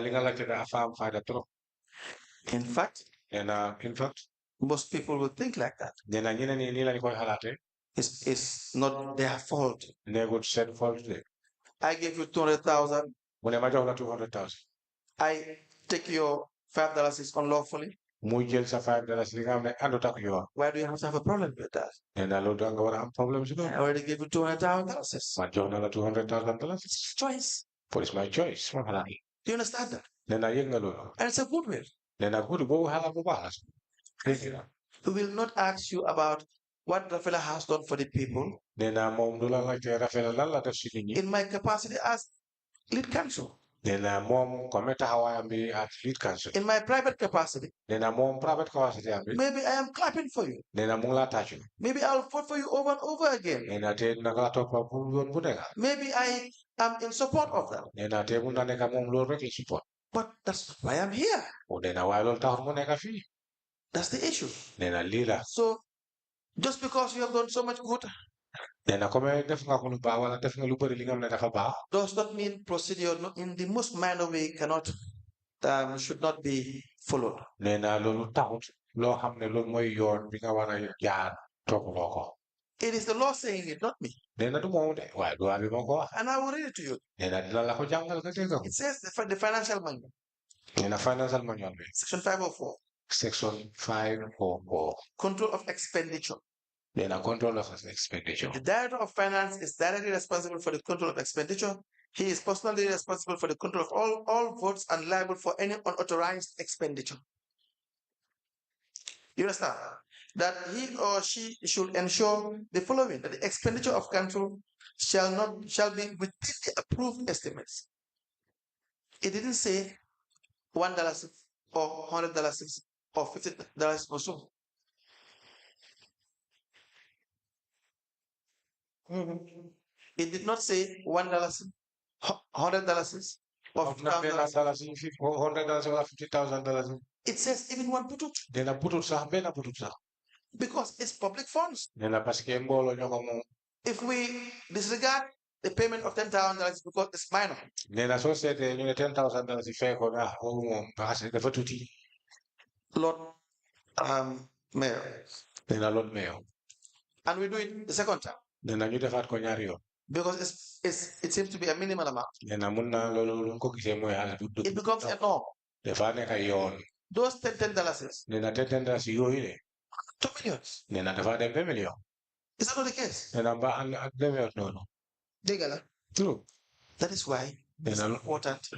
fact, most people will think like that. It's not their fault. I gave you 200,000. I take your $5 is unlawfully. Why do you have to have a problem with that? I already gave you $200,000. It's choice. But it's my choice. Do you understand that? And it's a good will. We will not ask you about what Rafaela has done for the people in my capacity as lead counsel. In my private capacity, maybe I am clapping for you. Maybe I'll vote for you over and over again. Maybe I am in support of that. But that's why I'm here. That's the issue. So, just because you have done so much good does not mean procedure in the most minor way should not be followed. It is the law saying it, not me. And I will read it to you. It says the financial manual. Section 504. Section 544. Control of expenditure. Control of expenditure. The Director of Finance is directly responsible for the control of expenditure. He is personally responsible for the control of all votes and liable for any unauthorized expenditure. You understand? That he or she should ensure the following: that the expenditure of council shall be within the approved estimates. It didn't say $1 or $100 or $50 or so. It did not say $1, $100 or $100 or $50,000. It says even one putut. Because it's public funds. If we disregard the payment of $10,000 because it's minor. Lord Mayor. Lord Mayor. And we do it the second time. Because it seems to be a minimal amount. It becomes a norm. Those $10 $2 million. Is that not the case? True. That is why it's important.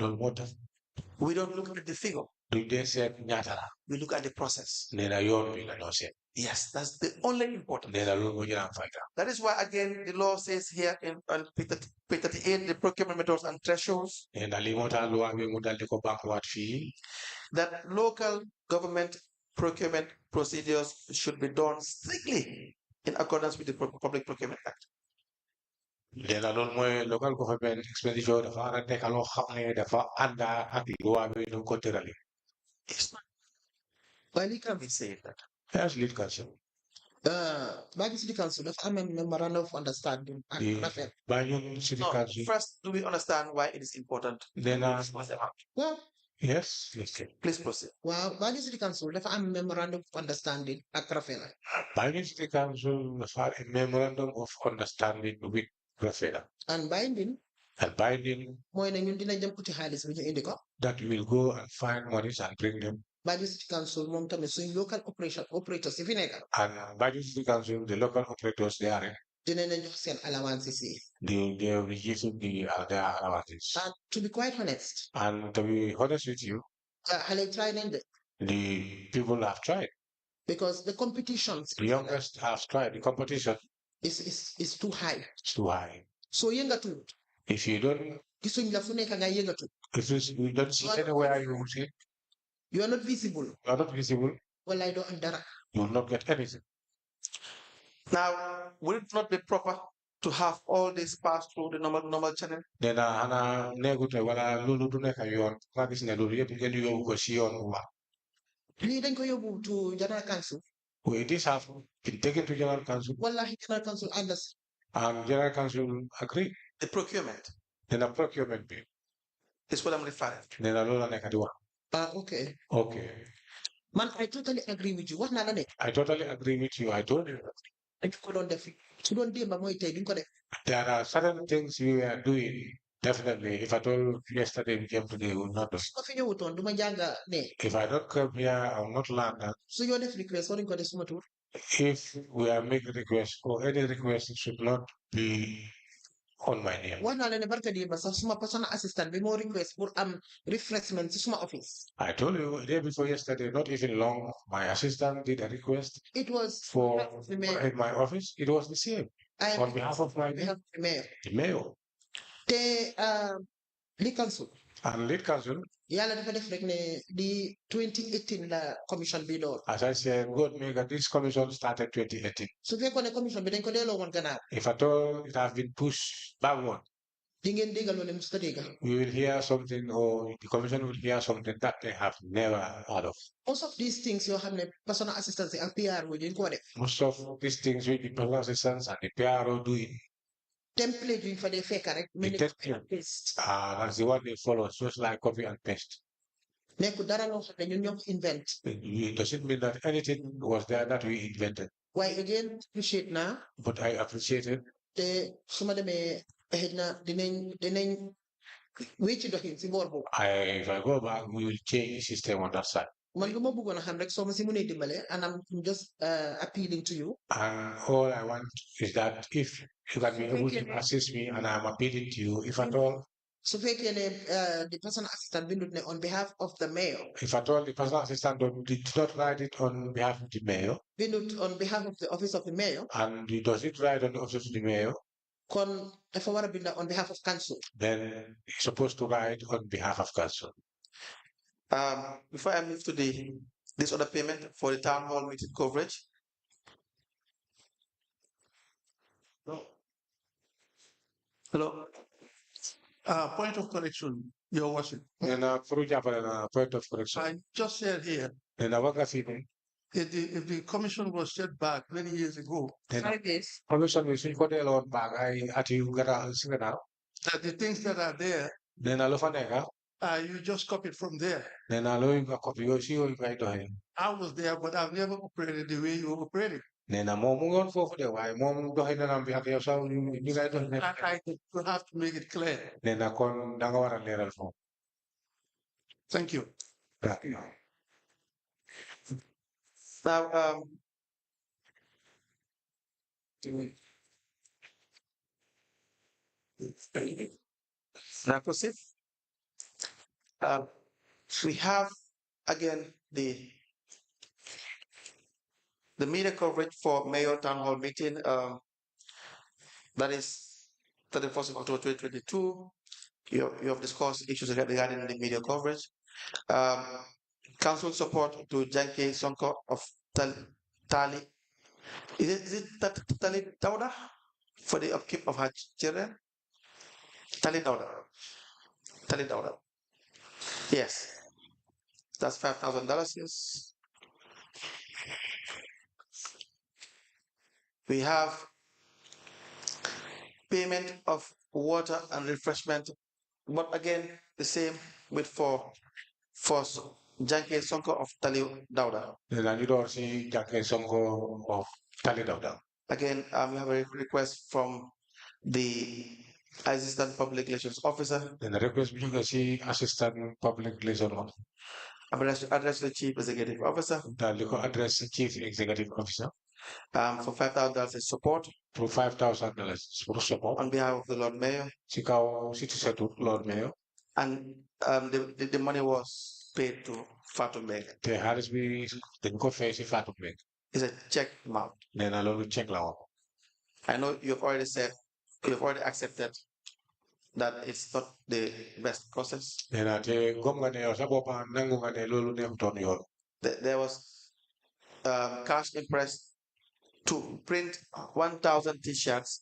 We don't look at the figure. We look at the process. Yes, that's the only important. That is why, again, the law says here in P38, the procurement methods and thresholds, that local government procurement procedures should be done strictly in accordance with the Public Procurement Act. Local government expenditure It's not. Why can't we say that? As lead council. Banjul City Council, if I'm a memorandum of understanding. Banjul City Council. First, do we understand why it is important? Then, well, yes. Please proceed. Well, Banjul City Council, if I'm a memorandum of understanding at Rafela. Banjul City Council have a memorandum of understanding with Rafela. And binding. And binding. That we will go and find monies and bring them. Banjul City Council, local operators, if you know. And Banjul City Council, the local operators, they are. They allowances. They are reducing their allowances. And to be quite honest. And to be honest with you. The people have tried. Because the competitions. The youngest have tried. The competition is too high. It's too high. So younger too. If you don't, gisuñ la fu nekk nga yëngatu. if you don't see anywhere you see, You are not visible. you are not visible, Well, I don't am dara. you will not get anything. Now, would it not be proper to have all this pass through the normal channel? Then ana negute wala lulu du nekk yoon nga gis ne loolu yëpp ngeen yóbbu ko si yoon bu baax. Lii dañ ko yóbbu to General Council. Well, this have been taken to General Council. Wallahi General Council understand. General Council agree. The procurement Then a procurement bill. is what I'm referring to. Then a lola nekk di wax. Okay. Okay. Man, I totally agree with you. Wax naa la ne. I totally agree with you. I told you. dañ ko doon def su doon démba mooy tey duñ ko def. There are certain things we were doing. Definitely. If I told yesterday we came today, we will not do. su ma fi ñëwutoon du ma jànga ne. If I don't come here, I will not learn that. su ñoo def request waruñ ko def suma tur. If we are making requests or any request, it should not be on my name. wax naa la ne barka démba sax suma personal assistant bi moo request pour am refreshment si suma office. I told you the day before yesterday, not even long, my assistant did a request It was for the mayor. in my office. It was the same on behalf of my We have the mayor. the mayor te li council. and lead council. Yàlla dafa def rek ne di 2018 la commission bi door. As I said, God made that this commission started 2018. su fekkoon ne commission bi dañ ko delloo woon gannaaw. If at all it has been pushed backward, di ngeen déggal loolu musta dégga. we will hear something, or the commission will hear something that they have never heard of. Most of these things yoo xam ne personal assistance ak PR wu ñu ko def. Most of these things with the personal assistants and the PRO doing, template yuñ fa dee fekk rek. that's the one they follow, just like copy and paste. nekku dara loo xam ne ñun ñoo ko invent. It doesn't mean that anything was there that we invented. waaye again appreciate naa. But I appreciate it. te su ma demee xëy na dinañ wécci doxin si boor boobu. If I go back, we will change the system on that side. man lu ma bëggoon a xam rek soo ma si mënee dimbale and I'm just appealing to you. And all I want is that if you can be able to assist me, and I'm appealing to you, if at all. su fekkee ne the personal assistant bindut ne on behalf of the mayor. If at all the personal assistant did not write it on behalf of the mayor. bindut on behalf of the office of the mayor. And he does it write on the office of the mayor. kon dafa war a bind on behalf of council. Then he's supposed to write on behalf of council. Before I move to this other payment for the town hall meeting coverage. Hello. Point of correction, Your Worship. And point of correction. I just said here, And if the commission was set back many years ago, 5 years. commission is for the Lord back. I at you gotta sing it now. that the things that are there, Then I love a you just copied from there. Then I love a copy of you right to him. I was there, but I've never operated the way you operated. Then I'm on for the why mom go ahead and be happy yourself. You guys don't I will have to make it clear. Then I con Dangawara level phone. Thank you. Now, now proceed. We have again the media coverage for Mayor Town Hall meeting. That is 31st of October 2022. You have discussed issues regarding the media coverage. Council support to Janke Sonko of Tali. Is it Tali Dauda for the upkeep of her children? Tali Dauda. Tali Dauda. Yes. That's $5,000. Yes. We have payment of water and refreshment, but again the same with for Janke Sonko of Tali Dauda. Then I need to see Janke Sonko of Tali Dauda. Again, we have a request from the Assistant Public Relations Officer. Then the request we can see Assistant Public Relations Officer. Address the Chief Executive Officer. The address the Chief Executive Officer. For $5,000 support. For $5,000 support. On behalf of the Lord Mayor. City Lord Mayor. And the money was paid to Fatumbeg. The Harrisby, the Confess Fatumbeg. It's a check amount. Then I'll check now. I know you've already accepted that it's not the best process. There was cash impressed to print 1,000 t-shirts.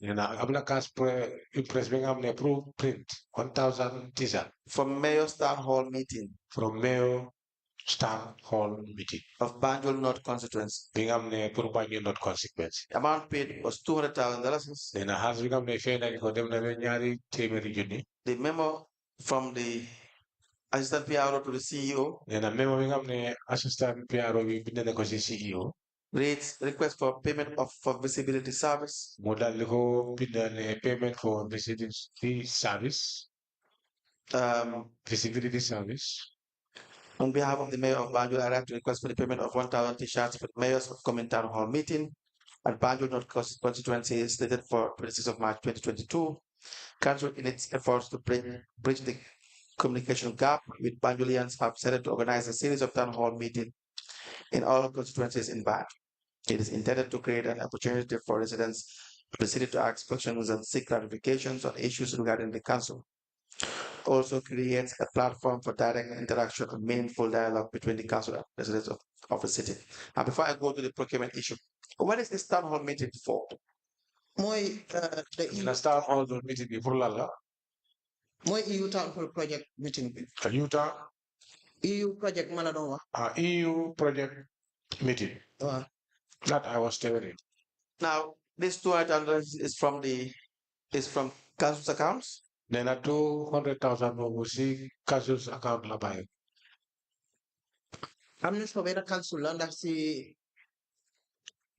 Print 1,000 t-shirts from Mayor's Town Hall meeting. From Mayor Town Hall meeting. Of Banjul North constituency. Banjul North constituency. The amount paid was $200,000. The memo from the assistant PRO to the CEO. Assistant PRO CEO. Reads request for payment for visibility service. Payment for visibility service. Visibility service. On behalf of the Mayor of Banjul, I write to request for the payment of 1,000 t-shirts for the Mayor's upcoming Town Hall meeting at Banjul North constituency slated for 26th of March 2022. Council, in its efforts to bridge the communication gap with Banjulians, have decided to organize a series of Town Hall meetings in all constituencies in Banjul. It is intended to create an opportunity for residents of the city to ask questions and seek clarifications on issues regarding the council. Also creates a platform for direct interaction and meaningful dialogue between the council and residents of the city. And before I go to the procurement issue, what is this town hall meeting for? The town hall meeting for Lala. EU town hall project meeting. Utah. EU project Maladonwa. EU project meeting. That I was telling you. Now, this $200 is from council's accounts. Then 200,000 will see council's account. I'm not sure whether council and that's the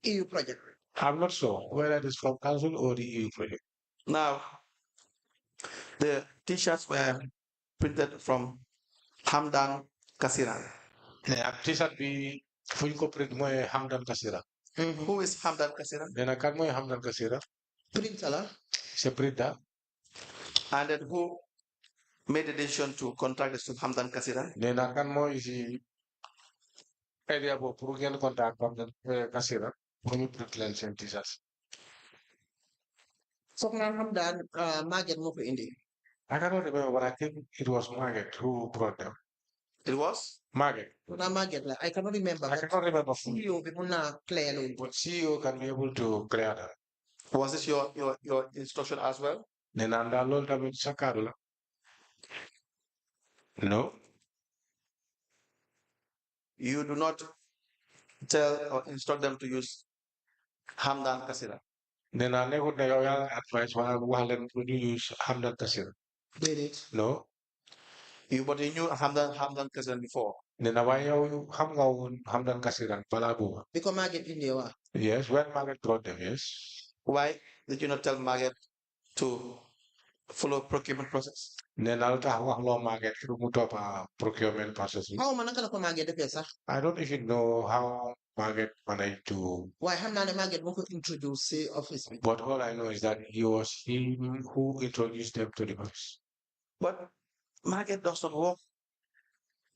EU project. I'm not sure whether it is from council or the EU project. Now, the t-shirts were printed from Hamdan Kasiran. Yeah, t-shirt be full print mo Hamdan Kasira. Who is Hamdan Kasiran? Then I can't Hamdan Kasira. Printer. It's a printer. And then who made the decision to contract this to Hamdan Kasiran? Then I can't more is the area of Peruvian contact from the Kasira. When you print lens and t-shirts. So Hamdan Market Moko Indi. I cannot remember, but I think it was Margaret who brought them. It was? Margaret. Not Margaret, I cannot remember. I cannot remember. CEO clear. But CEO can be able to clear that. Was this your instruction as well? No. You do not tell or instruct them to use Hamdan Kasira. Then I never advise while to use Hamdan Kasira. Did it? No. But you knew Hamdan Kasiran before. Then why you Hamdan Kasiran Palabu? Because Margaret India. Yes, when Margaret brought them, yes. Why did you not tell Margaret to follow procurement process? Then I'll tell Margaret to move up a procurement process. How manakala ko Margaret the pesa? I don't even know how Margaret managed to. Why Hamdan Margaret who introduce the office? But all I know is that it was him who introduced them to the office. But Margaret does not work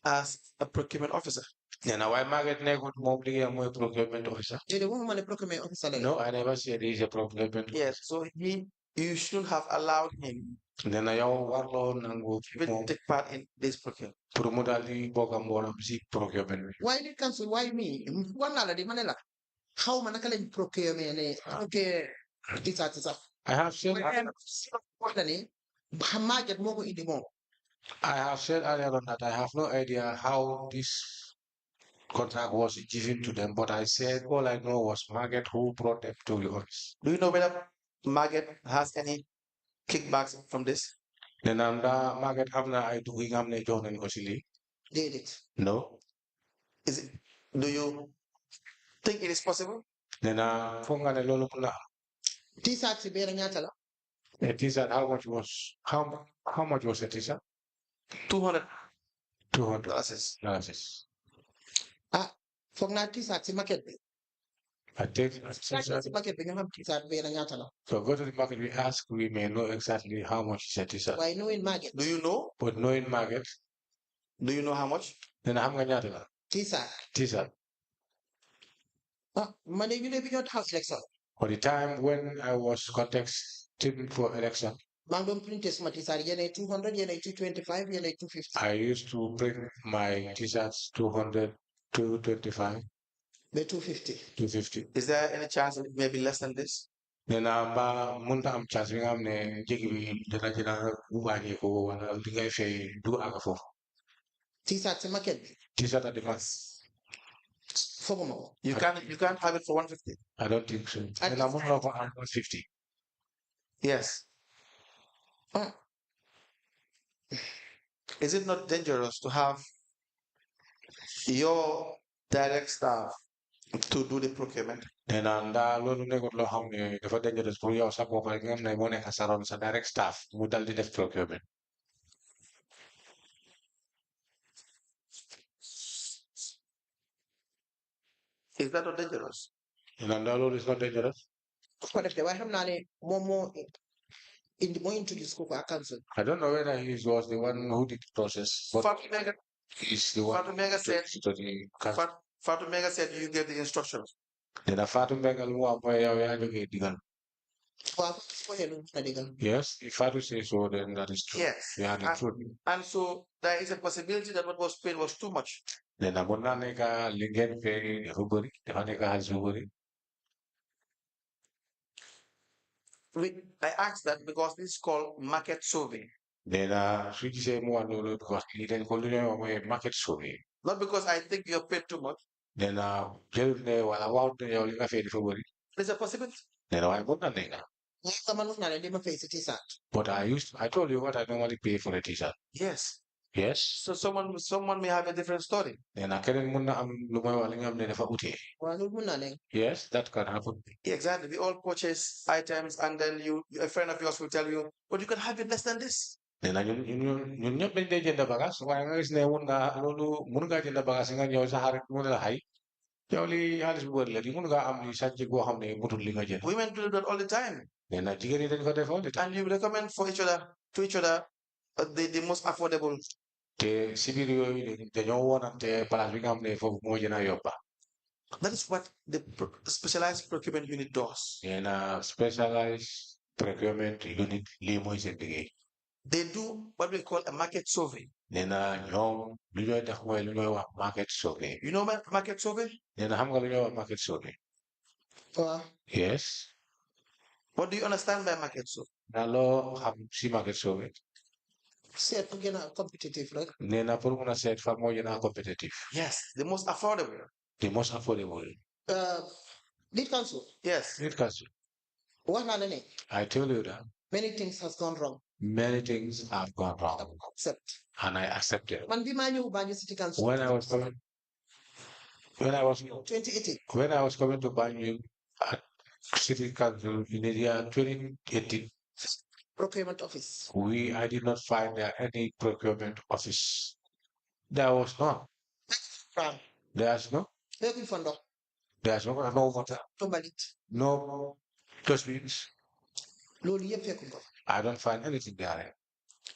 as a procurement officer. Then why Margaret never moved a procurement officer? Did the woman a procurement officer? No, I never said he's a procurement. Yes, so you should have allowed him then I will take part in this procurement. Why did council? Why me? One already Manila. How manakala procurement? Okay, it's I have said Margaret Moko in the more. I have said earlier on that I have no idea how this contract was given to them, but I said all I know was Margaret who brought them to the office. Do you know whether Margaret has any kickbacks from this? Then Margaret I do John and Osili. Did it? No. Is it? Do you think it is possible? Then Fongane Lolo T-shirt Beranyatala. A t-shirt, how much was a t-shirt? $200. $200. Fogna T-shirt market. I think Market so go to the market, we ask, we may know exactly how much is a t-shirt. Why no in market? Do you know? But knowing market. Do you know how much? Then I'm going to T-shirt. T-shirt. Money you live in your house election. For the time when I was contesting for election. Mangdom printers matisar yene 200, yene 225, yene 250. I used to print my t-shirts 200, 225, The 250. 250. Is there any chance it may be less than this? Nena ba munta am chance bi nga xam ne jéggi bi dina wàññi ko wala li ngay fay du àgg foofu. T-shirt si market bi. T-shirt at the max. Foguma ko. You can't have it for 150. I don't think so. At Nena least mun na ko am 150. Yes. Is it not dangerous to have your direct staff to do the procurement? Nena nda loolu nekkut loo xam ne dafa dangerous pour yow sa bopp rek nga xam ne moo nekk sa ron sa direct staff mu dal di def procurement. Is that not dangerous? Nena nda loolu is not dangerous. Ko def de waaye xam naa ne moom moo introduce ko à council. I don't know whether he was the one who did the process, but he's the one Fatu Mega said, to the council. Fatu Mega said you gave the instructions. Nena Fatu Mega lu am mooy yow yaa jógee digal. Waaw ko helu na digal. Yes, if Fatu says so, then that is true. Yes. Yeah, the truth. And so there is a possibility that what was paid was too much. Nena mun naa nekk li ngeen fay dafa bëri dafa nekk xaalis bu bëri. I asked that because this is called market survey. Nena su gisee mu wax loolu because lii dañ ko lu ñuy wax mooy market survey. Not because I think you're paid too much. Nena jël ne wala waxut ne yow li nga fay dafa bëri. There's a possibility. Nena waaye mun na nekk. Someone was not a lima face t-shirt. But I told you what I normally pay for a t-shirt. Yes. Yes. So someone may have a different story. Nena keneen mun na am lu may wax li nga xam ne dafa utee. Waaw loolu mun naa nekk. Yes, that can happen. Exactly. We all purchase items and then a friend of yours will tell you, but you can have it less than this. Nena ñun ñëpp dañ dee jënd bagage waaye nga gis ne mun nga jënd bagage nga ñëw sa xarit mun la xay yow li xaalis bu bëri la di mun nga am li sàcc goo xam ne mutul li nga jënd. Women do that all the time. Nena jigéen yi dañ ko def all the time. And you recommend to each other the most affordable. Te si biir yooyu dañoo woonante place bi nga xam ne foofu moo gën a yomba. That is what the specialized procurement unit does. Nena specialized procurement unit lii mooy seen liggéey. They do what we call a market survey. Nena ñoom lu ñooy def mooy lu ñooy wax market survey. You know market survey? Nena xam nga lu ñooy wax market survey. Waaw. Yes. What do you understand by market survey? Na loo xam si market survey. Seet ku gën a competitive rek. Nena pour mun a seet fan moo gën a competitive. Yes, the most affordable. The most affordable. Lead council. Yes. Lead council. Wax naa la ne. I tell you that Many things has gone wrong. many things have gone wrong, Except. and I accept it. Man bi maa ñëw Banjul City Council. When I was coming 2018. when I was coming to Banjul at City Council in the year 2018, Procurement office. I did not find there any procurement office. There was none. Ram. There's no Fondo. no water, Tombalit. no dustbins. Loolu yëpp fekkuñ ko. I don't find anything there.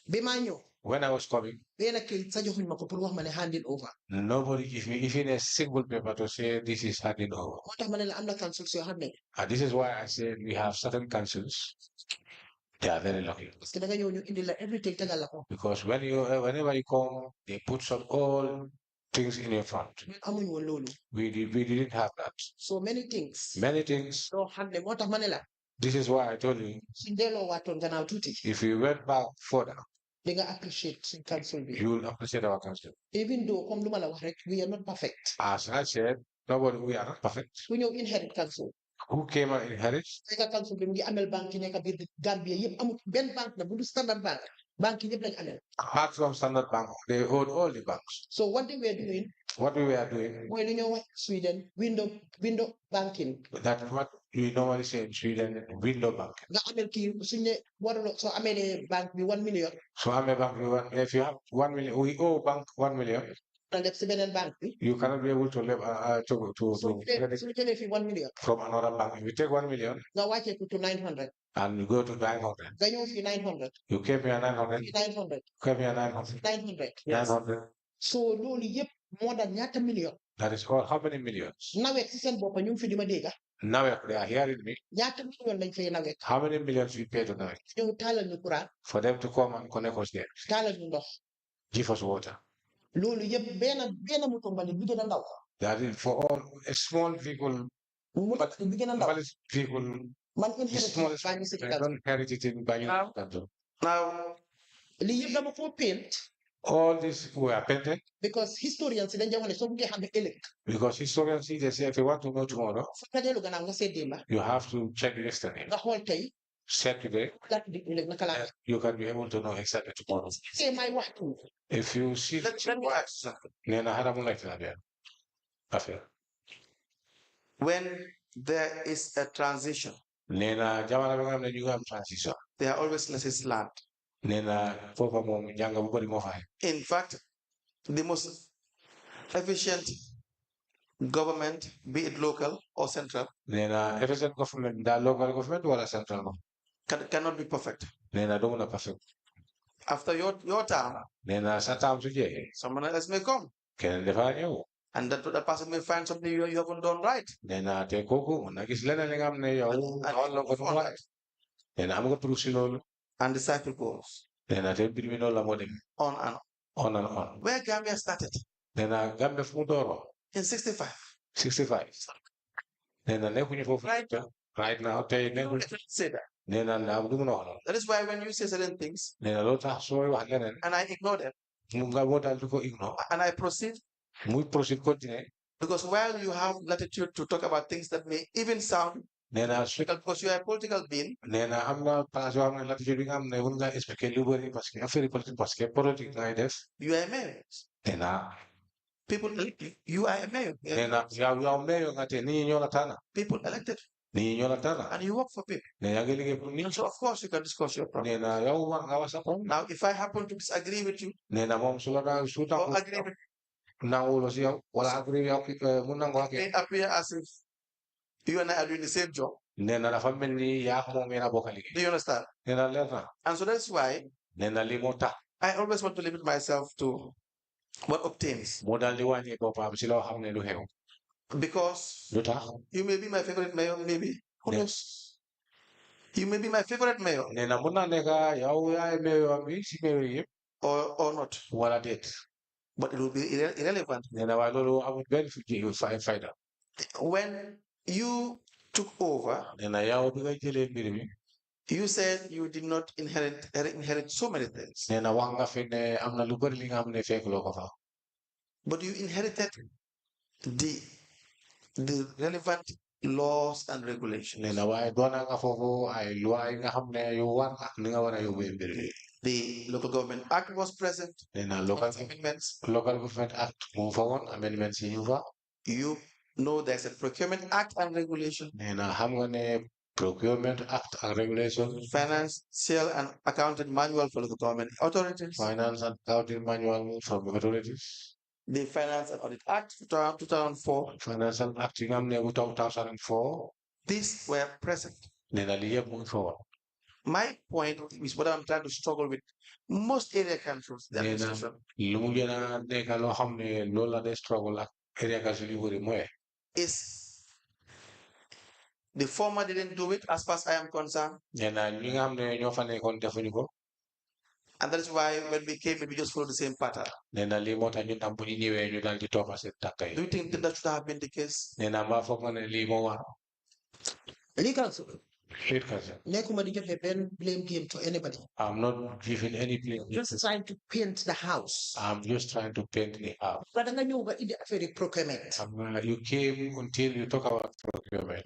Bi maa ñëw. When I was coming, benn kayit sa joxuñ ma ko pour wax ma ne handing over. nobody gave me even a single paper to say this is handing over. Moo tax ma ne la am na councils yoo xam ne. And this is why I said we have certain councils. They are very lucky. Parce que da nga ñëw ñu indi la everything tegal la ko. Because whenever you come, they put some all things in your front. Ñun amuñ woon loolu. We didn't have that. So many things. Many things. loo xam ne moo tax ma ne la. This is why I told you, suñ delloo waatoon gannaaw tuuti. if we went back further, di nga appreciate suñ council bi. you will appreciate our council. Even though comme lu ma la wax rek we are not perfect. As I said, we are not perfect. ku ñëw inherit council. Who came and inherit? Fekk council bi mu ngi amel banque yi nekk biir Gambia yëpp amul benn banque na bu du Standard Bank banque yi yëpp lañ amel. Apart from Standard Bank, they owed all the banks. So what they were doing. What we were doing. mooy lu ñoo wax Sweden window banking. That's what we normally say in Sweden, window banking. nga amel kii suñ ne waruloo soo amee ne banque bi 1 million. So I'm a bank. If you have 1 million, we owe bank 1 million. na def si beneen banque bi. You cannot be able to live suñu jëlee fi 1 million. from another bank. If you take 1 million. nga wàccee ko to 900. And you go to 900. nga ñëw fi 900. You came here 900. 900. Came here 900. 900. 900. So loolu yëpp moo daan ñaata million. That is all. How many millions? nawet si seen bopp ñu ngi fi di ma dégg. NAWEC, they are hearing me. ñaata million lañ fay nawet. How many millions we pay to NAWEC? ñëw taalal ñu courant. For them to come and connect us there. taalal ñu ndox. Give us water. loolu yëpp benn moto mbalit bi gën a ndaw. That is for all a small vehicle. But bi gën a ndaw. Vehicle. Man inherit I don't inherit it in Banjul. Now, lii yëpp dama ko paint. All these were painted. Because historians dañ jamono soo buggee xam ne ëllëg. Because historians see, they say, if you want to know tomorrow, fu nga dellu gannaaw nga seet démba. you have to check yesterday. nga xool tey. Check today. You can be able to know exactly tomorrow. Say my waxtu. If you see, when there is a transition, there are always lessons learned. In fact, the most efficient government, be it local or central, efficient government, the local government or central, cannot be perfect. Perfect. After your term, someone else may come. And that person may find something you haven't done right. And the cycle goes on and on. Where Gambia started? In 65. 65. Right now, say that. That is why when you say certain things, and I ignore them, and I proceed, because while you have latitude to talk about things that may even sound, because you are a political being, you are a mayor. People elected you, are a mayor. People elected. And you work for people. So of course you can discuss your problem. Now, if I happen to disagree with you, or agree with it appear as if you and I are doing the same job. Do you understand? And so that's why I always want to limit myself to what obtains. Because you may be my favorite mayor, maybe. Who knows? You may be my favorite mayor. Or not. But it will be irrelevant. When you took over, you said you did not inherit so many things. But you inherited the relevant laws and regulations. The Local Government Act was present. Amendments. Local Government Act move forward, amendments You know there's a Procurement Act and regulation. Procurement Act and regulation. Financial and Accounting Manual for local government authorities. Finance and Accounting Manual for authorities. The Finance and Audit Act 2004. Finance and Act 2004. These were present. Moving forward. My point is what I'm trying to struggle with. Most area councils, the administration, is the former didn't do it as far as I am concerned. And that is why when we came, we just followed the same pattern. Do you think that should have been the case? Blame game to anybody. I'm not giving any blame. Just trying to paint the house. I'm just trying to paint the house. But I know about the procurement. You came until you talk about procurement.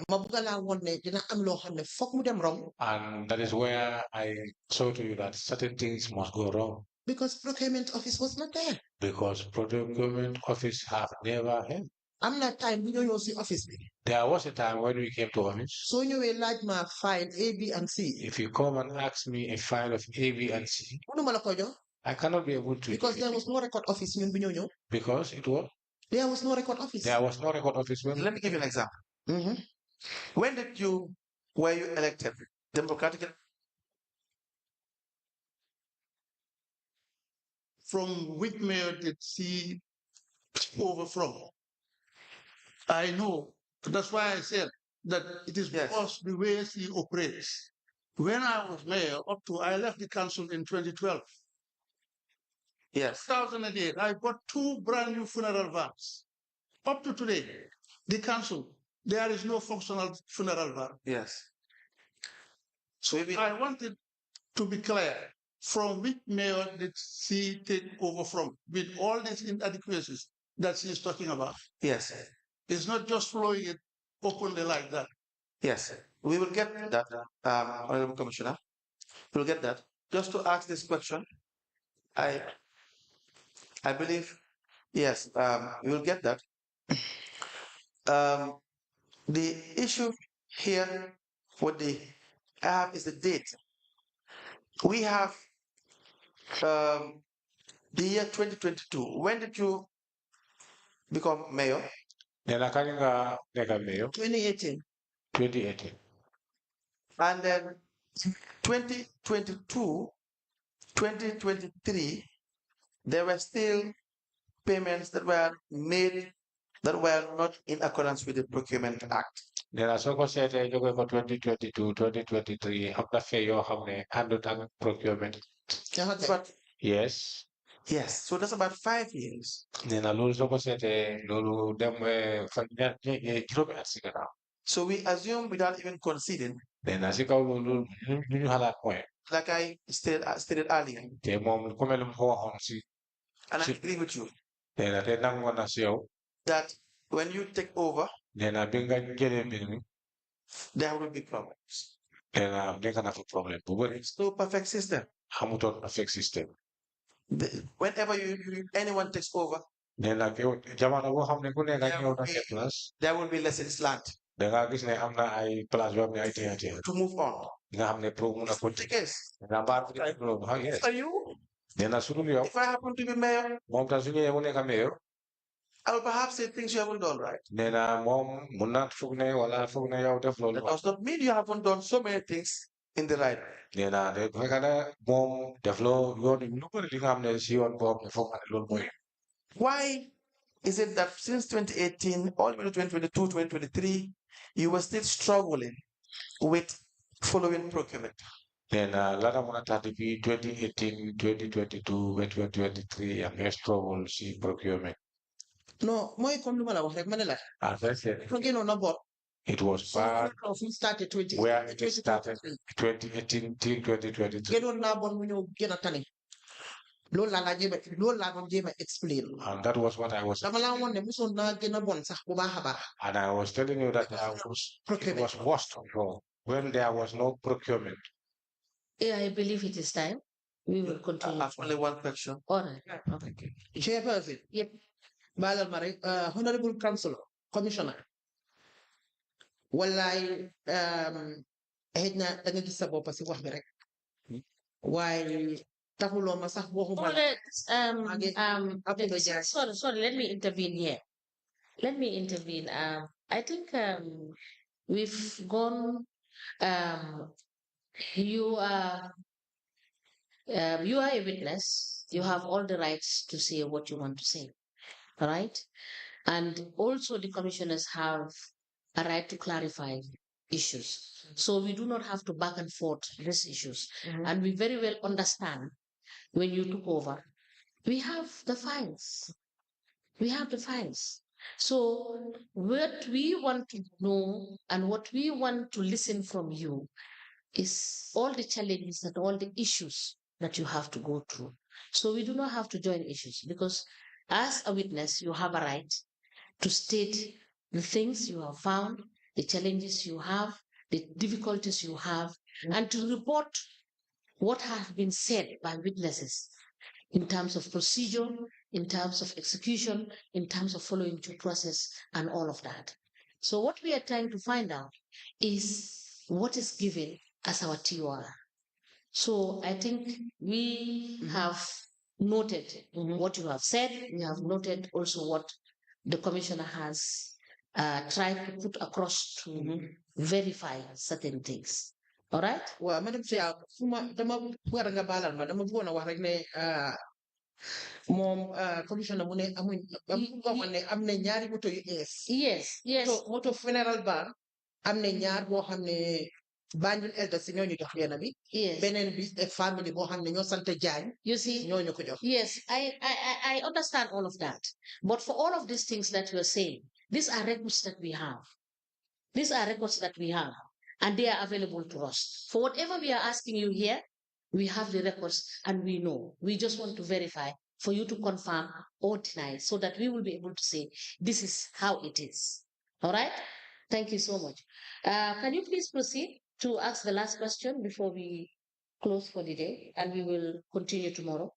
And that is where I saw to you that certain things must go wrong. Because procurement office was not there. Because procurement office have never had. I'm not time we don't see office. There was a time when we came to office. So you will like my file A, B, and C. If you come and ask me a file of A, B, and C, I cannot be able to. Because there was no record office. Because it was? There was no record office. There was no record office. Let me give you an example. When were you elected democratically? From which mayor did he over from? I know. That's why I said that it is Yes. because the way he operates. When I was mayor, I left the council in 2012. Yes. 2008, I bought 2 brand new funeral vans. Up to today, the council, there is no functional funeral van. Yes. So I wanted to be clear, from which mayor did she take over from with all these inadequacies that she is talking about? Yes. It's not just flowing it openly like that. Yes. We will get that, Honorable Commissioner. We'll get that. Just to ask this question, I believe, yes, we will get that. The issue here with the is the date. We have the year 2022. When did you become mayor? Nena kalinga nega mayor 2018. 2018. And then 2022, 2023, there were still payments that were made that were not in accordance with the Procurement Act. Nena soko sete jogo ko 2022, 2023 hamna feyo hamne handled and procurement. But Yes. yes, so that's about 5 years. Nena lulu soko sete lulu dem fanya jirobe atsigara. So we assume without even conceding, Nena sika lulu lulu hala point. like I stated earlier, Te mom komelum ho honsi. and I agree with you, Nena te nangwana siyo. that when you take over, Nena binga jere bingi. there will be problems. Nena binga na problem. But It's no perfect system. hamuton affect system. Whenever anyone takes over, Nena kyo jamana wo hamne kune There kanya will una be- ke plus. there will be lessons learned Denga gis ne amna ay plus web ne ay te. to move on. Nga hamne pro muna It's not the kunti. case. Nga bar fi pro ha yes. For you, Nena sunu yo. if I happen to be mayor, Mom ta sunu yo ne kameo. I will perhaps say things you haven't done right. Nena mom munat fugne wala fugne yo def That lolu. does not mean you haven't done so many things in the right way. Nena de kana mom def lo yo ni lu ko li nga hamne si yon bob ne fo lolu moy. Why is it that since 2018, all the way to 2022, 2023, you were still struggling with following procurement? Nena lada muna ta depuis 2018, 2022, 2023 am struggle si procurement. No, moi comme luma la wax rek mané la. As I said, Ko gënon na bot. it was So bad we started 20. where it started 2018 till 2023. Gënon na bon mu ñew gëna tane. Loolu laa doon jéem a explain. And that was what I was Dama laa woon ne mosoon naa gën a bon sax bu baax a baax. and I was telling you that it was worse when there was no procurement. Yeah, I believe it is time. We will I continue. have only one question. All right. Okay. Chairperson. Yep. Baalal ma rek honorable councillor commissioner. Wallaay xëj na da nga gis sa bopp si wax bi rek. Waaye taxuloo ma sax waxuma la. Sorry, let me intervene here. Let me intervene. I think we've gone, you are a witness. You have all the rights to say what you want to say. All right. And also the commissioners have a right to clarify issues. So we do not have to back and forth these issues. And we very well understand when you took over, we have the files. We have the files. So what we want to know and what we want to listen from you is all the challenges and all the issues that you have to go through. So we do not have to join issues because as a witness, you have a right to state the things you have found, the challenges you have, the difficulties you have, and to report what has been said by witnesses in terms of procedure, in terms of execution, in terms of following due process, and all of that. So what we are trying to find out is what is given as our TOR. So I think we have noted what you have said. We have noted also what the commissioner has tried to put across to verify certain things. All right? Well, Madam Chair, dama bëgg nga baalal ma dama bëggoon a wax rek ne moom commissioner mu ne amuñ ne am na ñaari moto yu ees. Yes. Moto funeral van am na ñaar boo xam ne Banjul elders ñoo ñu jox benn bi. Yes. Beneen bi family boo xam ne ñoo sant Jaañ. You see? ñoo ñu ko jox. Yes, I understand all of that. But for all of these things that you are saying, these are records that we have. These are records that we have, and they are available to us. For whatever we are asking you here, we have the records and we know. We just want to verify for you to confirm or deny so that we will be able to say, this is how it is. All right? Thank you so much. Can you please proceed to ask the last question before we close for the day, and we will continue tomorrow?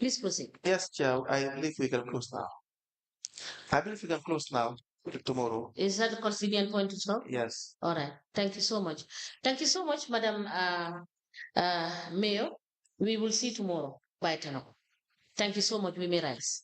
Please proceed. Yes, Chair, I believe we can close now. I believe we can close now tomorrow. Is that a convenient point to stop? Yes. All right. Thank you so much. Thank you so much, Madam Mayor. We will see tomorrow by 10 o'clock. Thank you so much. We may rise.